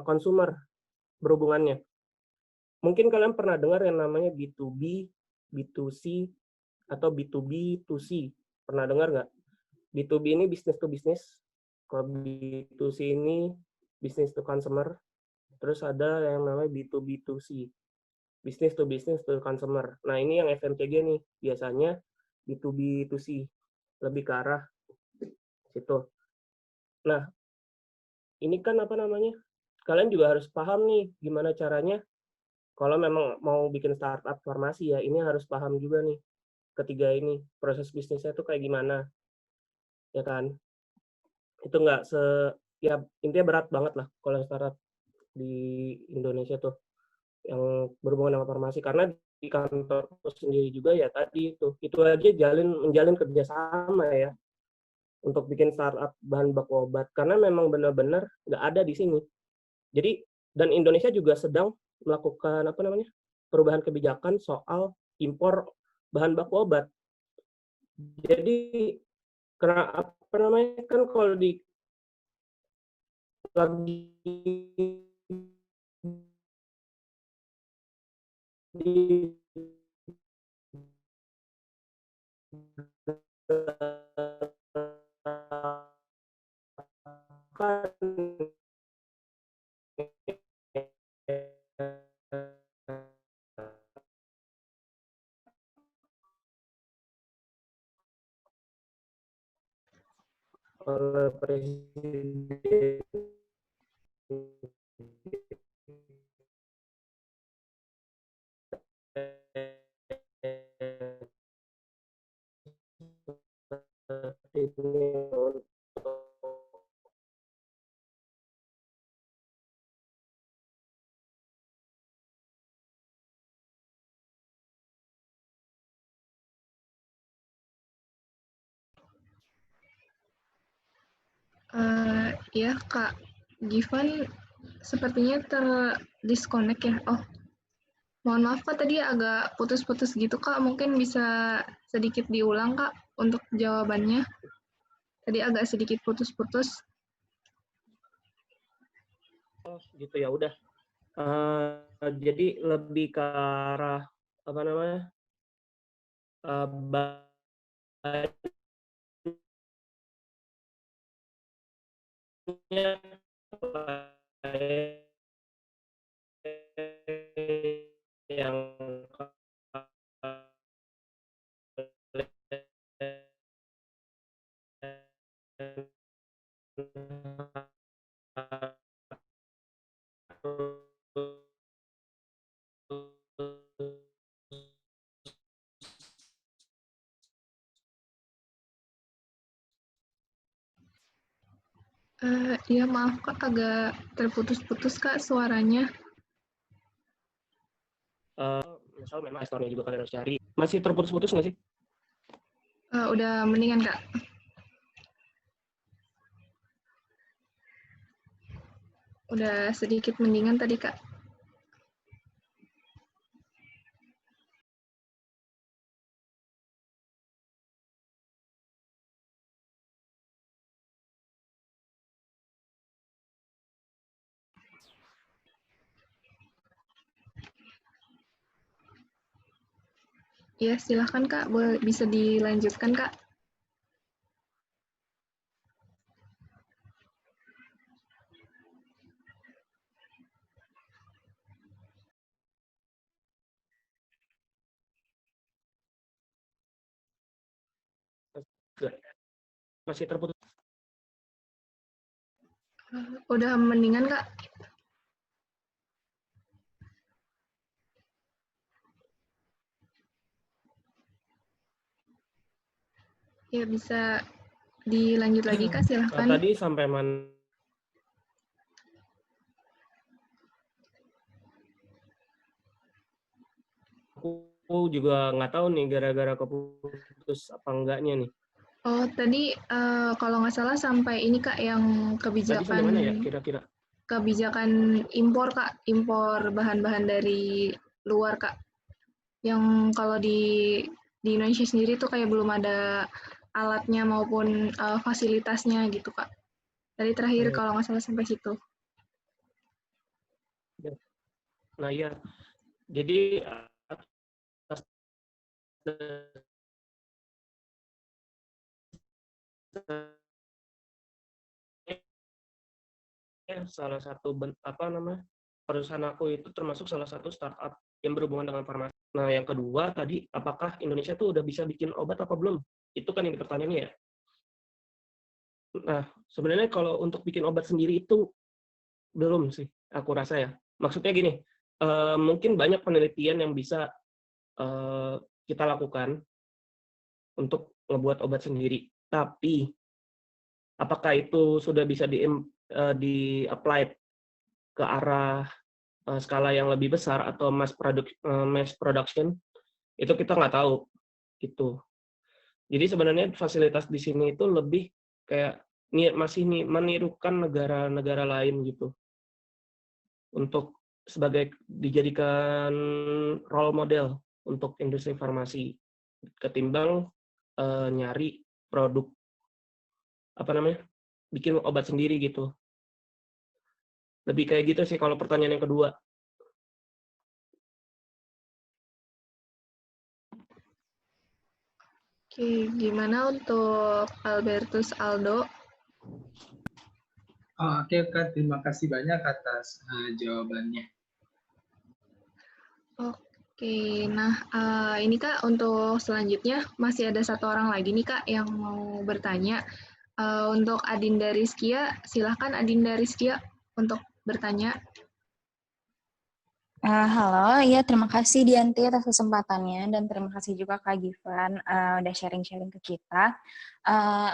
[SPEAKER 2] konsumer berhubungannya. Mungkin kalian pernah dengar yang namanya B2B, B2C, atau B2B2C. Pernah dengar nggak? B2B ini business to business. Kalau B2C ini business to consumer. Terus ada yang namanya B2B2C, business to business to consumer. Nah, ini yang FMCG nih, biasanya B2B2C, lebih ke arah situ. Nah, ini kan apa namanya, kalian juga harus paham nih gimana caranya kalau memang mau bikin startup farmasi ya, ini harus paham juga nih ketiga ini, proses bisnisnya tuh kayak gimana, ya kan? Itu nggak ya intinya berat banget lah kalau startup di Indonesia tuh yang berhubungan dengan farmasi, karena di kantor sendiri juga ya tadi itu aja menjalin kerjasama ya untuk bikin startup bahan baku obat, karena memang benar-benar nggak ada di sini. Jadi dan Indonesia juga sedang melakukan apa namanya perubahan kebijakan soal impor bahan baku obat. Jadi karena apa namanya kan kalau lagi di oleh presiden
[SPEAKER 1] Ya, Kak Givan sepertinya terdisconnect ya. Oh, mohon maaf Kak, tadi agak putus-putus gitu Kak. Mungkin bisa sedikit diulang Kak untuk jawabannya. Tadi agak sedikit putus-putus.
[SPEAKER 2] gitu ya udah. Jadi lebih ke arah apa namanya banyak yang
[SPEAKER 1] Iya maaf Kak, agak terputus-putus Kak suaranya.
[SPEAKER 2] misal memang store-nya juga kalian harus cari. Masih terputus-putus nggak sih?
[SPEAKER 1] Udah mendingan Kak. Udah sedikit mendingan tadi Kak. Iya silahkan Kak, boleh bisa dilanjutkan Kak.
[SPEAKER 2] Masih terputus.
[SPEAKER 1] Udah mendingan Kak. Ya bisa dilanjut lagi Kak, silahkan.
[SPEAKER 2] Tadi sampai mana? Aku juga nggak tahu nih gara-gara keputus apa enggaknya nih.
[SPEAKER 1] Oh tadi kalau nggak salah sampai ini Kak yang
[SPEAKER 2] Tadi sampai mana ya kira-kira?
[SPEAKER 1] kebijakan impor Kak, impor bahan-bahan dari luar Kak. Yang kalau di Indonesia sendiri tuh kayak belum ada alatnya maupun fasilitasnya gitu Kak. Tadi terakhir kalau nggak salah sampai situ.
[SPEAKER 2] Nah iya, jadi atas salah satu apa namanya perusahaan aku itu termasuk salah satu startup yang berhubungan dengan farmasi. Nah, yang kedua tadi, apakah Indonesia tuh udah bisa bikin obat apa belum? Itu kan yang pertanyaannya ya. Nah, sebenarnya kalau untuk bikin obat sendiri itu belum sih, aku rasa ya. Maksudnya gini, mungkin banyak penelitian yang bisa kita lakukan untuk ngebuat obat sendiri. Tapi, apakah itu sudah bisa di-apply ke arah skala yang lebih besar atau mass production, itu kita nggak tahu, gitu. Jadi sebenarnya fasilitas di sini itu lebih kayak masih menirukan negara-negara lain gitu, untuk dijadikan role model untuk industri farmasi, ketimbang nyari produk, bikin obat sendiri gitu. Lebih kayak gitu sih kalau pertanyaan yang kedua.
[SPEAKER 1] Oke, gimana untuk Albertus Aldo?
[SPEAKER 4] Oke Kak, terima kasih banyak atas jawabannya.
[SPEAKER 1] Oke, nah ini Kak untuk selanjutnya masih ada satu orang lagi nih Kak yang mau bertanya. Untuk Adinda Rizkia, silahkan Adinda Rizkia untuk bertanya.
[SPEAKER 5] Halo, ya terima kasih Dianti atas kesempatannya dan terima kasih juga Kak Gifan udah sharing-sharing ke kita.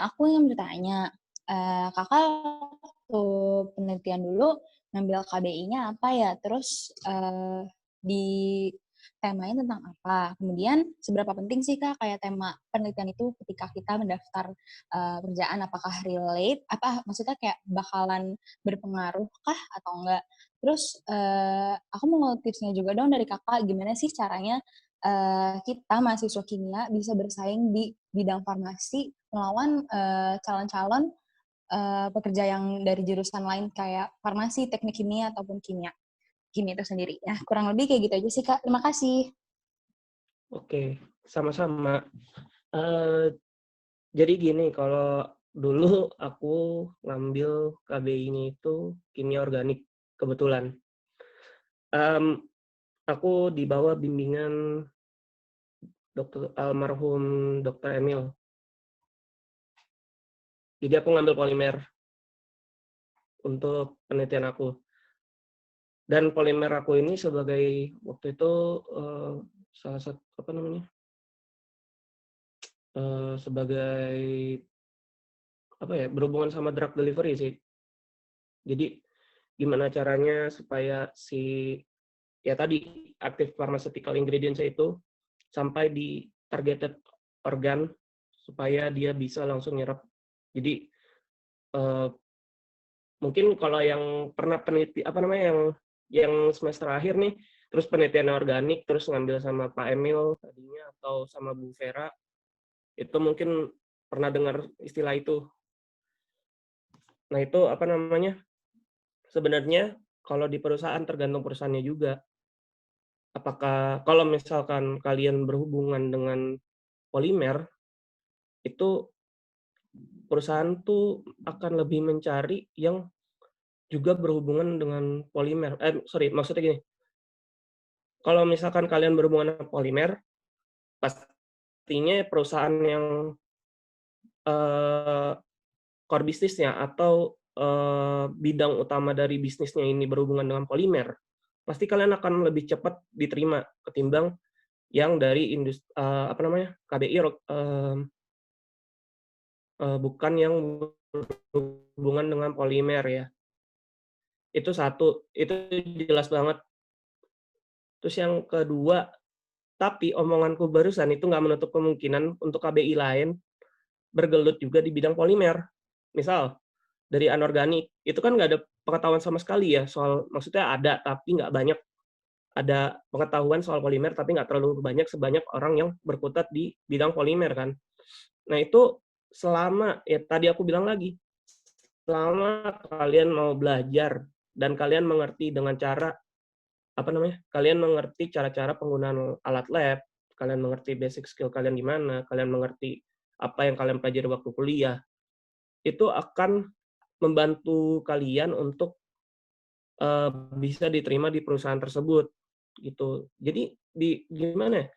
[SPEAKER 5] Aku ingin bertanya, kakak waktu penelitian dulu ngambil KBI-nya apa ya? Terus di temanya tentang apa? Kemudian seberapa penting sih Kak kayak tema penelitian itu ketika kita mendaftar pekerjaan, apakah relate? Maksudnya kayak bakalan berpengaruh kah atau enggak? Terus aku mau tipsnya juga dong dari kakak, gimana sih caranya kita mahasiswa kimia bisa bersaing di bidang farmasi melawan calon-calon pekerja yang dari jurusan lain kayak farmasi, teknik kimia, ataupun kimia itu sendiri. Ya, kurang lebih kayak gitu aja sih Kak. Terima kasih.
[SPEAKER 2] Oke, sama-sama. Jadi gini, kalau dulu aku ngambil KBI-nya itu kimia organik, kebetulan. Aku di bawah bimbingan almarhum Dr. Emil. Jadi aku ngambil polimer untuk penelitian aku. Dan polimer aku ini sebagai waktu itu salah satu sebagai berhubungan sama drug delivery sih. Jadi gimana caranya supaya ya tadi active pharmaceutical ingredients itu sampai di targeted organ supaya dia bisa langsung nyerap. Jadi mungkin kalau yang pernah yang semester akhir nih, terus penelitian organik, terus ngambil sama Pak Emil tadinya atau sama Bu Vera, itu mungkin pernah dengar istilah itu. Nah itu sebenarnya kalau di perusahaan tergantung perusahaannya juga. Apakah kalau misalkan kalian berhubungan dengan polimer, itu perusahaan tuh akan lebih mencari yang juga berhubungan dengan polimer. Maksudnya gini, kalau misalkan kalian berhubungan dengan polimer, pastinya perusahaan yang core bisnisnya atau bidang utama dari bisnisnya ini berhubungan dengan polimer, pasti kalian akan lebih cepat diterima ketimbang yang dari industri KBI bukan yang berhubungan dengan polimer ya. Itu satu, itu jelas banget. Terus yang kedua, tapi omonganku barusan itu nggak menutup kemungkinan untuk KBI lain bergelut juga di bidang polimer. Misal, dari anorganik, itu kan nggak ada pengetahuan sama sekali ya soal, maksudnya ada, tapi nggak banyak. Ada pengetahuan soal polimer, tapi nggak terlalu banyak sebanyak orang yang berkutat di bidang polimer kan. Nah itu selama, ya tadi aku bilang lagi, selama kalian mau belajar dan kalian mengerti dengan cara, kalian mengerti cara-cara penggunaan alat lab, kalian mengerti basic skill kalian gimana, kalian mengerti apa yang kalian pelajari waktu kuliah, itu akan membantu kalian untuk bisa diterima di perusahaan tersebut gitu. Jadi gimana ya,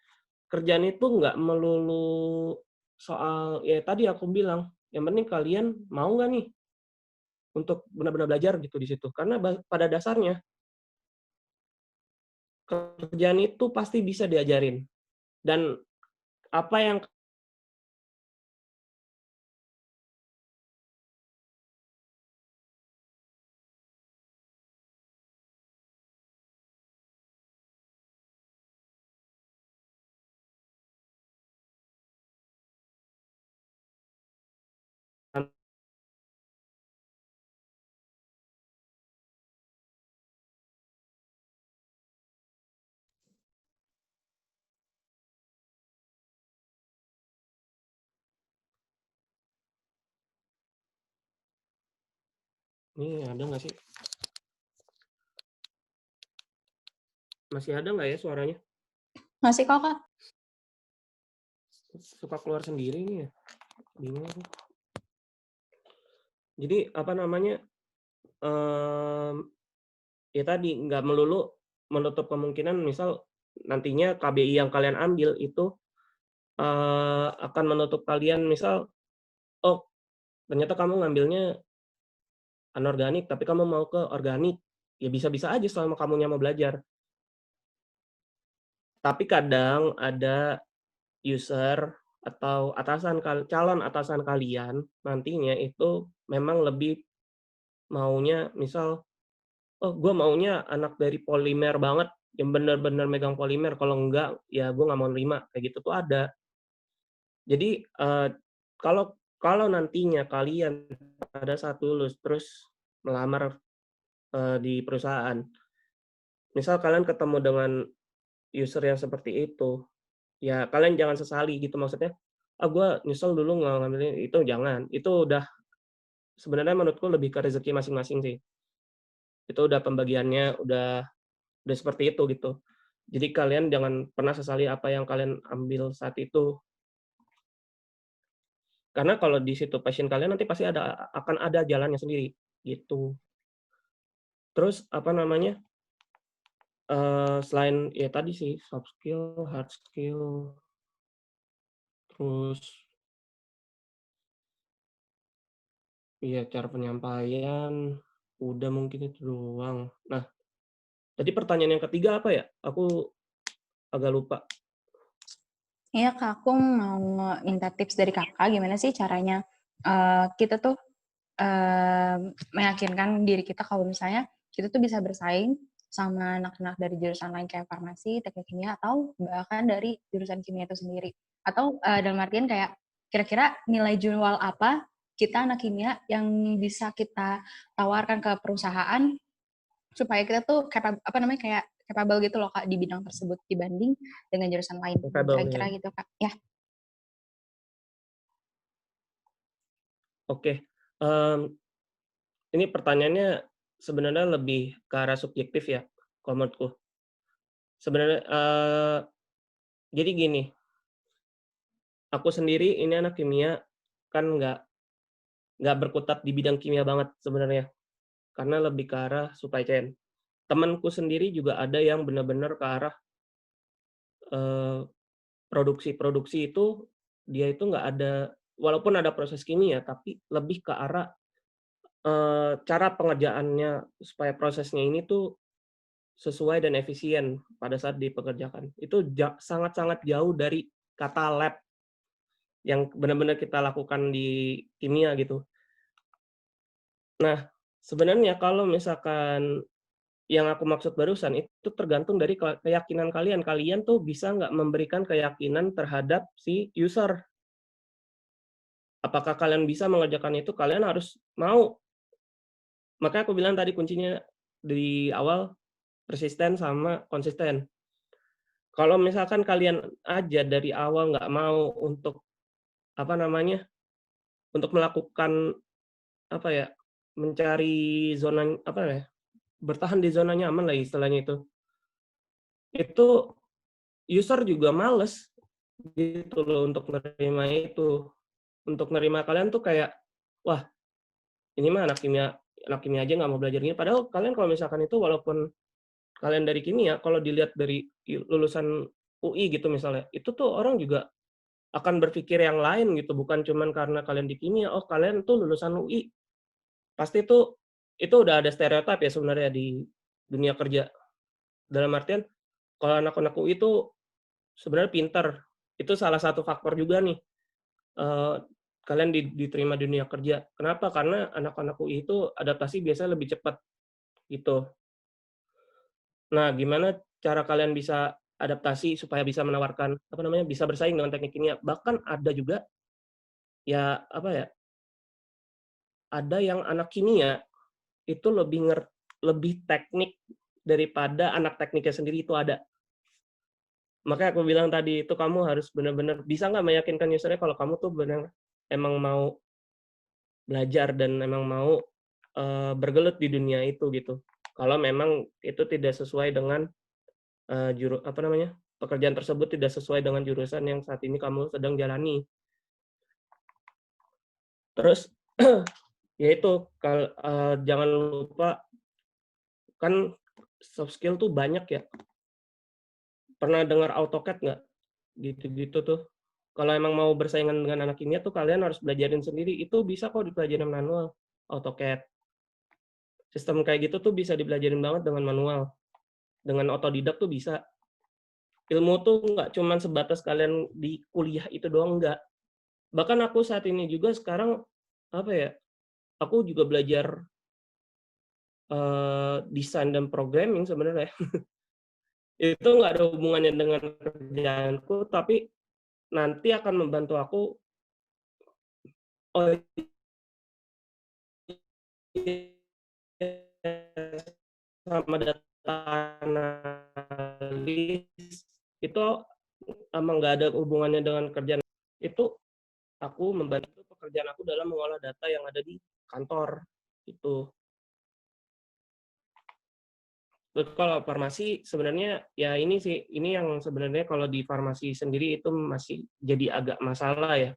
[SPEAKER 2] kerjaan itu nggak melulu soal ya tadi aku bilang, yang penting kalian mau nggak nih untuk benar-benar belajar gitu di situ. Karena pada dasarnya kerjaan itu pasti bisa diajarin. Dan apa yang ini ada nggak sih? Masih ada nggak ya suaranya?
[SPEAKER 5] Masih kok, Kak?
[SPEAKER 2] Suka keluar sendiri nih ya. Bingung aku. Jadi apa namanya? Ya tadi nggak melulu menutup kemungkinan misal nantinya KBI yang kalian ambil itu akan menutup kalian misal, oh ternyata kamu ngambilnya anorganik tapi kamu mau ke organik, ya bisa-bisa aja selama kamunya mau belajar. Tapi kadang ada user atau calon atasan kalian nantinya itu memang lebih maunya misal, oh gue maunya anak dari polimer banget, yang bener-bener megang polimer, kalau enggak ya gue nggak mau nerima, kayak gitu tuh ada. Jadi kalau nantinya kalian pada saat lulus terus melamar di perusahaan, misal kalian ketemu dengan user yang seperti itu, ya kalian jangan sesali gitu, maksudnya, gue nyesel dulu nggak ngambil ini," itu jangan. Itu udah sebenarnya menurutku lebih ke rezeki masing-masing sih. Itu udah pembagiannya, udah seperti itu gitu. Jadi kalian jangan pernah sesali apa yang kalian ambil saat itu. Karena kalau di situ passion kalian nanti pasti akan ada jalannya sendiri, gitu. Terus apa namanya, selain ya tadi sih soft skill, hard skill, terus ya cara penyampaian, udah mungkin itu doang. Nah, tadi pertanyaan yang ketiga apa ya? Aku agak lupa.
[SPEAKER 5] Iya, Kak, aku mau minta tips dari Kakak, gimana sih caranya kita tuh meyakinkan diri kita kalau misalnya kita tuh bisa bersaing sama anak-anak dari jurusan lain kayak farmasi, teknik kimia, atau bahkan dari jurusan kimia itu sendiri. Atau dalam artian kayak kira-kira nilai jual apa kita anak kimia yang bisa kita tawarkan ke perusahaan supaya kita tuh kayak capable gitu loh Kak di bidang tersebut dibanding dengan jurusan lain. Kira-kira
[SPEAKER 2] Ya.
[SPEAKER 5] gitu Kak. Ya.
[SPEAKER 2] Oke. Ini pertanyaannya sebenarnya lebih ke arah subjektif ya, kalau menurutku. Sebenarnya jadi gini, aku sendiri ini anak kimia, kan nggak berkutat di bidang kimia banget sebenarnya, karena lebih ke arah supply chain. Temanku sendiri juga ada yang benar-benar ke arah produksi itu, dia itu nggak ada, walaupun ada proses kimia, tapi lebih ke arah cara pengerjaannya supaya prosesnya ini tuh sesuai dan efisien pada saat dipekerjakan. Itu sangat-sangat jauh dari kata lab yang benar-benar kita lakukan di kimia gitu. Nah, sebenarnya kalau misalkan yang aku maksud barusan itu tergantung dari keyakinan kalian. Kalian tuh bisa nggak memberikan keyakinan terhadap si user. Apakah kalian bisa mengerjakan itu? Kalian harus mau. Makanya aku bilang tadi kuncinya di awal persisten sama konsisten. Kalau misalkan kalian aja dari awal nggak mau untuk apa namanya, untuk melakukan apa ya, mencari zona apa ya, bertahan di zona nyaman lah istilahnya itu user juga males gitu loh untuk nerima itu. Untuk nerima kalian tuh kayak, wah ini mah anak kimia anak kimia aja nggak mau belajar kimia. Padahal kalian kalau misalkan itu walaupun kalian dari kimia, kalau dilihat dari lulusan UI gitu misalnya, itu tuh orang juga akan berpikir yang lain gitu, bukan cuman karena kalian di kimia, oh kalian tuh lulusan UI. Pasti tuh itu udah ada stereotip ya sebenarnya di dunia kerja. Dalam artian kalau anak-anak UI itu sebenarnya pinter. Itu salah satu faktor juga nih kalian diterima di dunia kerja. Kenapa? Karena anak-anak UI itu adaptasi biasanya lebih cepat gitu. Nah, gimana cara kalian bisa adaptasi supaya bisa menawarkan bisa bersaing dengan teknik kimia? Bahkan ada juga ya ada yang anak kimia itu lebih teknik daripada anak tekniknya sendiri itu ada. Makanya aku bilang tadi itu kamu harus benar-benar bisa nggak meyakinkan usernya kalau kamu tuh benar emang mau belajar dan emang mau bergelut di dunia itu gitu. Kalau memang itu tidak sesuai dengan pekerjaan tersebut tidak sesuai dengan jurusan yang saat ini kamu sedang jalani. Terus yaitu jangan lupa kan soft skill tuh banyak ya. Pernah dengar AutoCAD nggak? Gitu-gitu tuh. Kalau emang mau bersaingan dengan anak kimia tuh kalian harus belajarin sendiri. Itu bisa kok dipelajarin manual, AutoCAD. Sistem kayak gitu tuh bisa dipelajarin banget dengan manual. Dengan otodidak tuh bisa. Ilmu tuh nggak cuma sebatas kalian di kuliah itu doang, nggak. Bahkan aku saat ini juga sekarang, aku juga belajar desain dan programming sebenarnya. Itu nggak ada hubungannya dengan kerjaanku, tapi nanti akan membantu aku sama data analis itu emang nggak ada hubungannya dengan kerjaan. Itu aku membantu pekerjaan aku dalam mengolah data yang ada di kantor itu. Terus kalau farmasi sebenarnya ya ini yang sebenarnya kalau di farmasi sendiri itu masih jadi agak masalah ya.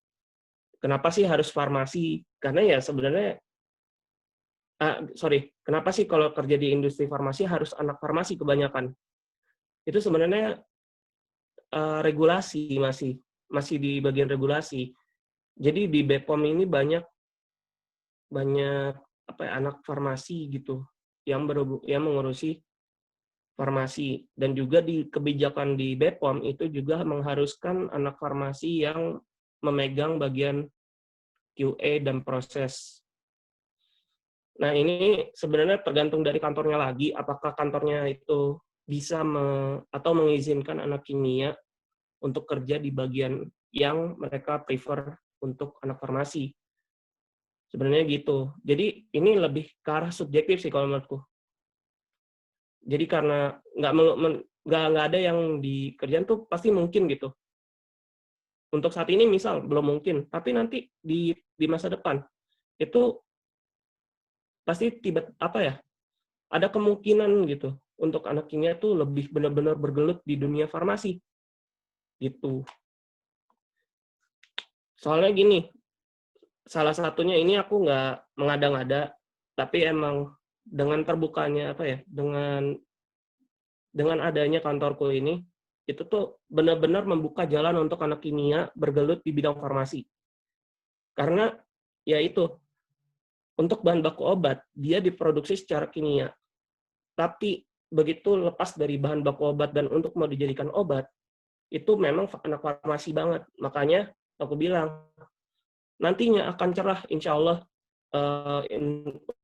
[SPEAKER 2] Kenapa sih harus farmasi? Karena ya sebenarnya kenapa sih kalau kerja di industri farmasi harus anak farmasi kebanyakan? Itu sebenarnya regulasi masih di bagian regulasi. Jadi di BPOM ini banyak anak farmasi gitu yang mengurusi farmasi, dan juga di kebijakan di BPOM itu juga mengharuskan anak farmasi yang memegang bagian QA dan proses. Nah, ini sebenarnya tergantung dari kantornya lagi, apakah kantornya itu bisa atau mengizinkan anak kimia untuk kerja di bagian yang mereka prefer untuk anak farmasi. Sebenarnya gitu. Jadi ini lebih ke arah subjektif sih kalau menurutku. Jadi karena nggak ada yang di kerjaan tuh pasti mungkin gitu. Untuk saat ini misal belum mungkin, tapi nanti di masa depan itu pasti ada kemungkinan gitu untuk anak kimia tuh lebih benar-benar bergelut di dunia farmasi gitu. Soalnya gini, salah satunya ini aku nggak mengada-ngada, tapi emang dengan terbukanya dengan adanya kantorku ini, itu tuh benar-benar membuka jalan untuk anak kimia bergelut di bidang farmasi. Karena ya itu, untuk bahan baku obat, dia diproduksi secara kimia. Tapi begitu lepas dari bahan baku obat dan untuk mau dijadikan obat, itu memang anak farmasi banget. Makanya aku bilang, nantinya akan cerah insya Allah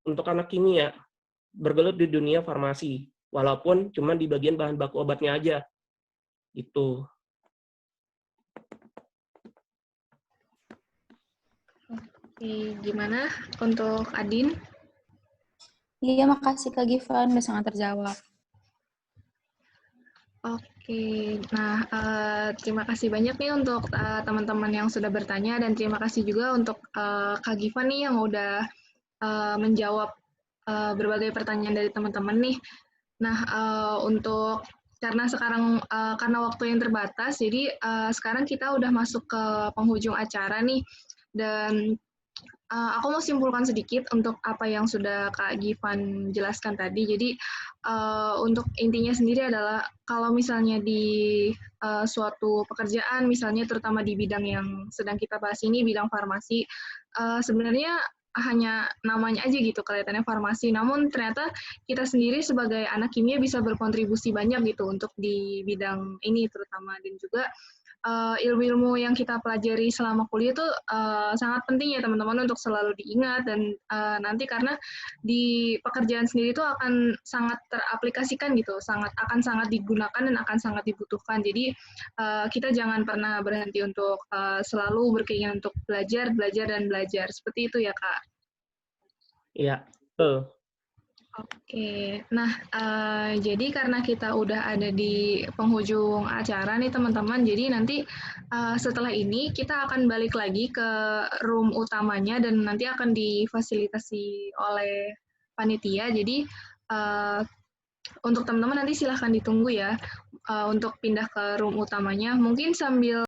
[SPEAKER 2] untuk anak kimia bergelut di dunia farmasi, walaupun cuma di bagian bahan baku obatnya aja. Gitu.
[SPEAKER 1] Oke, gimana untuk Adin?
[SPEAKER 5] Iya, makasih Kak Givan, udah sangat terjawab.
[SPEAKER 1] Oke, nah terima kasih banyak nih untuk teman-teman yang sudah bertanya, dan terima kasih juga untuk Kak Givan nih yang udah menjawab berbagai pertanyaan dari teman-teman nih. Nah, karena waktu yang terbatas, jadi sekarang kita udah masuk ke penghujung acara nih, dan Aku mau simpulkan sedikit untuk apa yang sudah Kak Givan jelaskan tadi. Jadi untuk intinya sendiri adalah kalau misalnya di suatu pekerjaan, misalnya terutama di bidang yang sedang kita bahas ini, bidang farmasi, sebenarnya hanya namanya aja gitu kelihatannya farmasi. Namun ternyata kita sendiri sebagai anak kimia bisa berkontribusi banyak gitu untuk di bidang ini terutama, dan juga ilmu-ilmu yang kita pelajari selama kuliah itu sangat penting ya teman-teman untuk selalu diingat, dan nanti karena di pekerjaan sendiri itu akan sangat teraplikasikan gitu, akan sangat digunakan dan akan sangat dibutuhkan. Jadi kita jangan pernah berhenti untuk selalu berkeinginan untuk belajar, belajar, dan belajar. Seperti itu ya, Kak.
[SPEAKER 2] Iya, betul.
[SPEAKER 1] Oke, nah jadi karena kita udah ada di penghujung acara nih teman-teman, jadi nanti setelah ini kita akan balik lagi ke room utamanya dan nanti akan difasilitasi oleh panitia. Jadi untuk teman-teman nanti silahkan ditunggu ya untuk pindah ke room utamanya. Mungkin sambil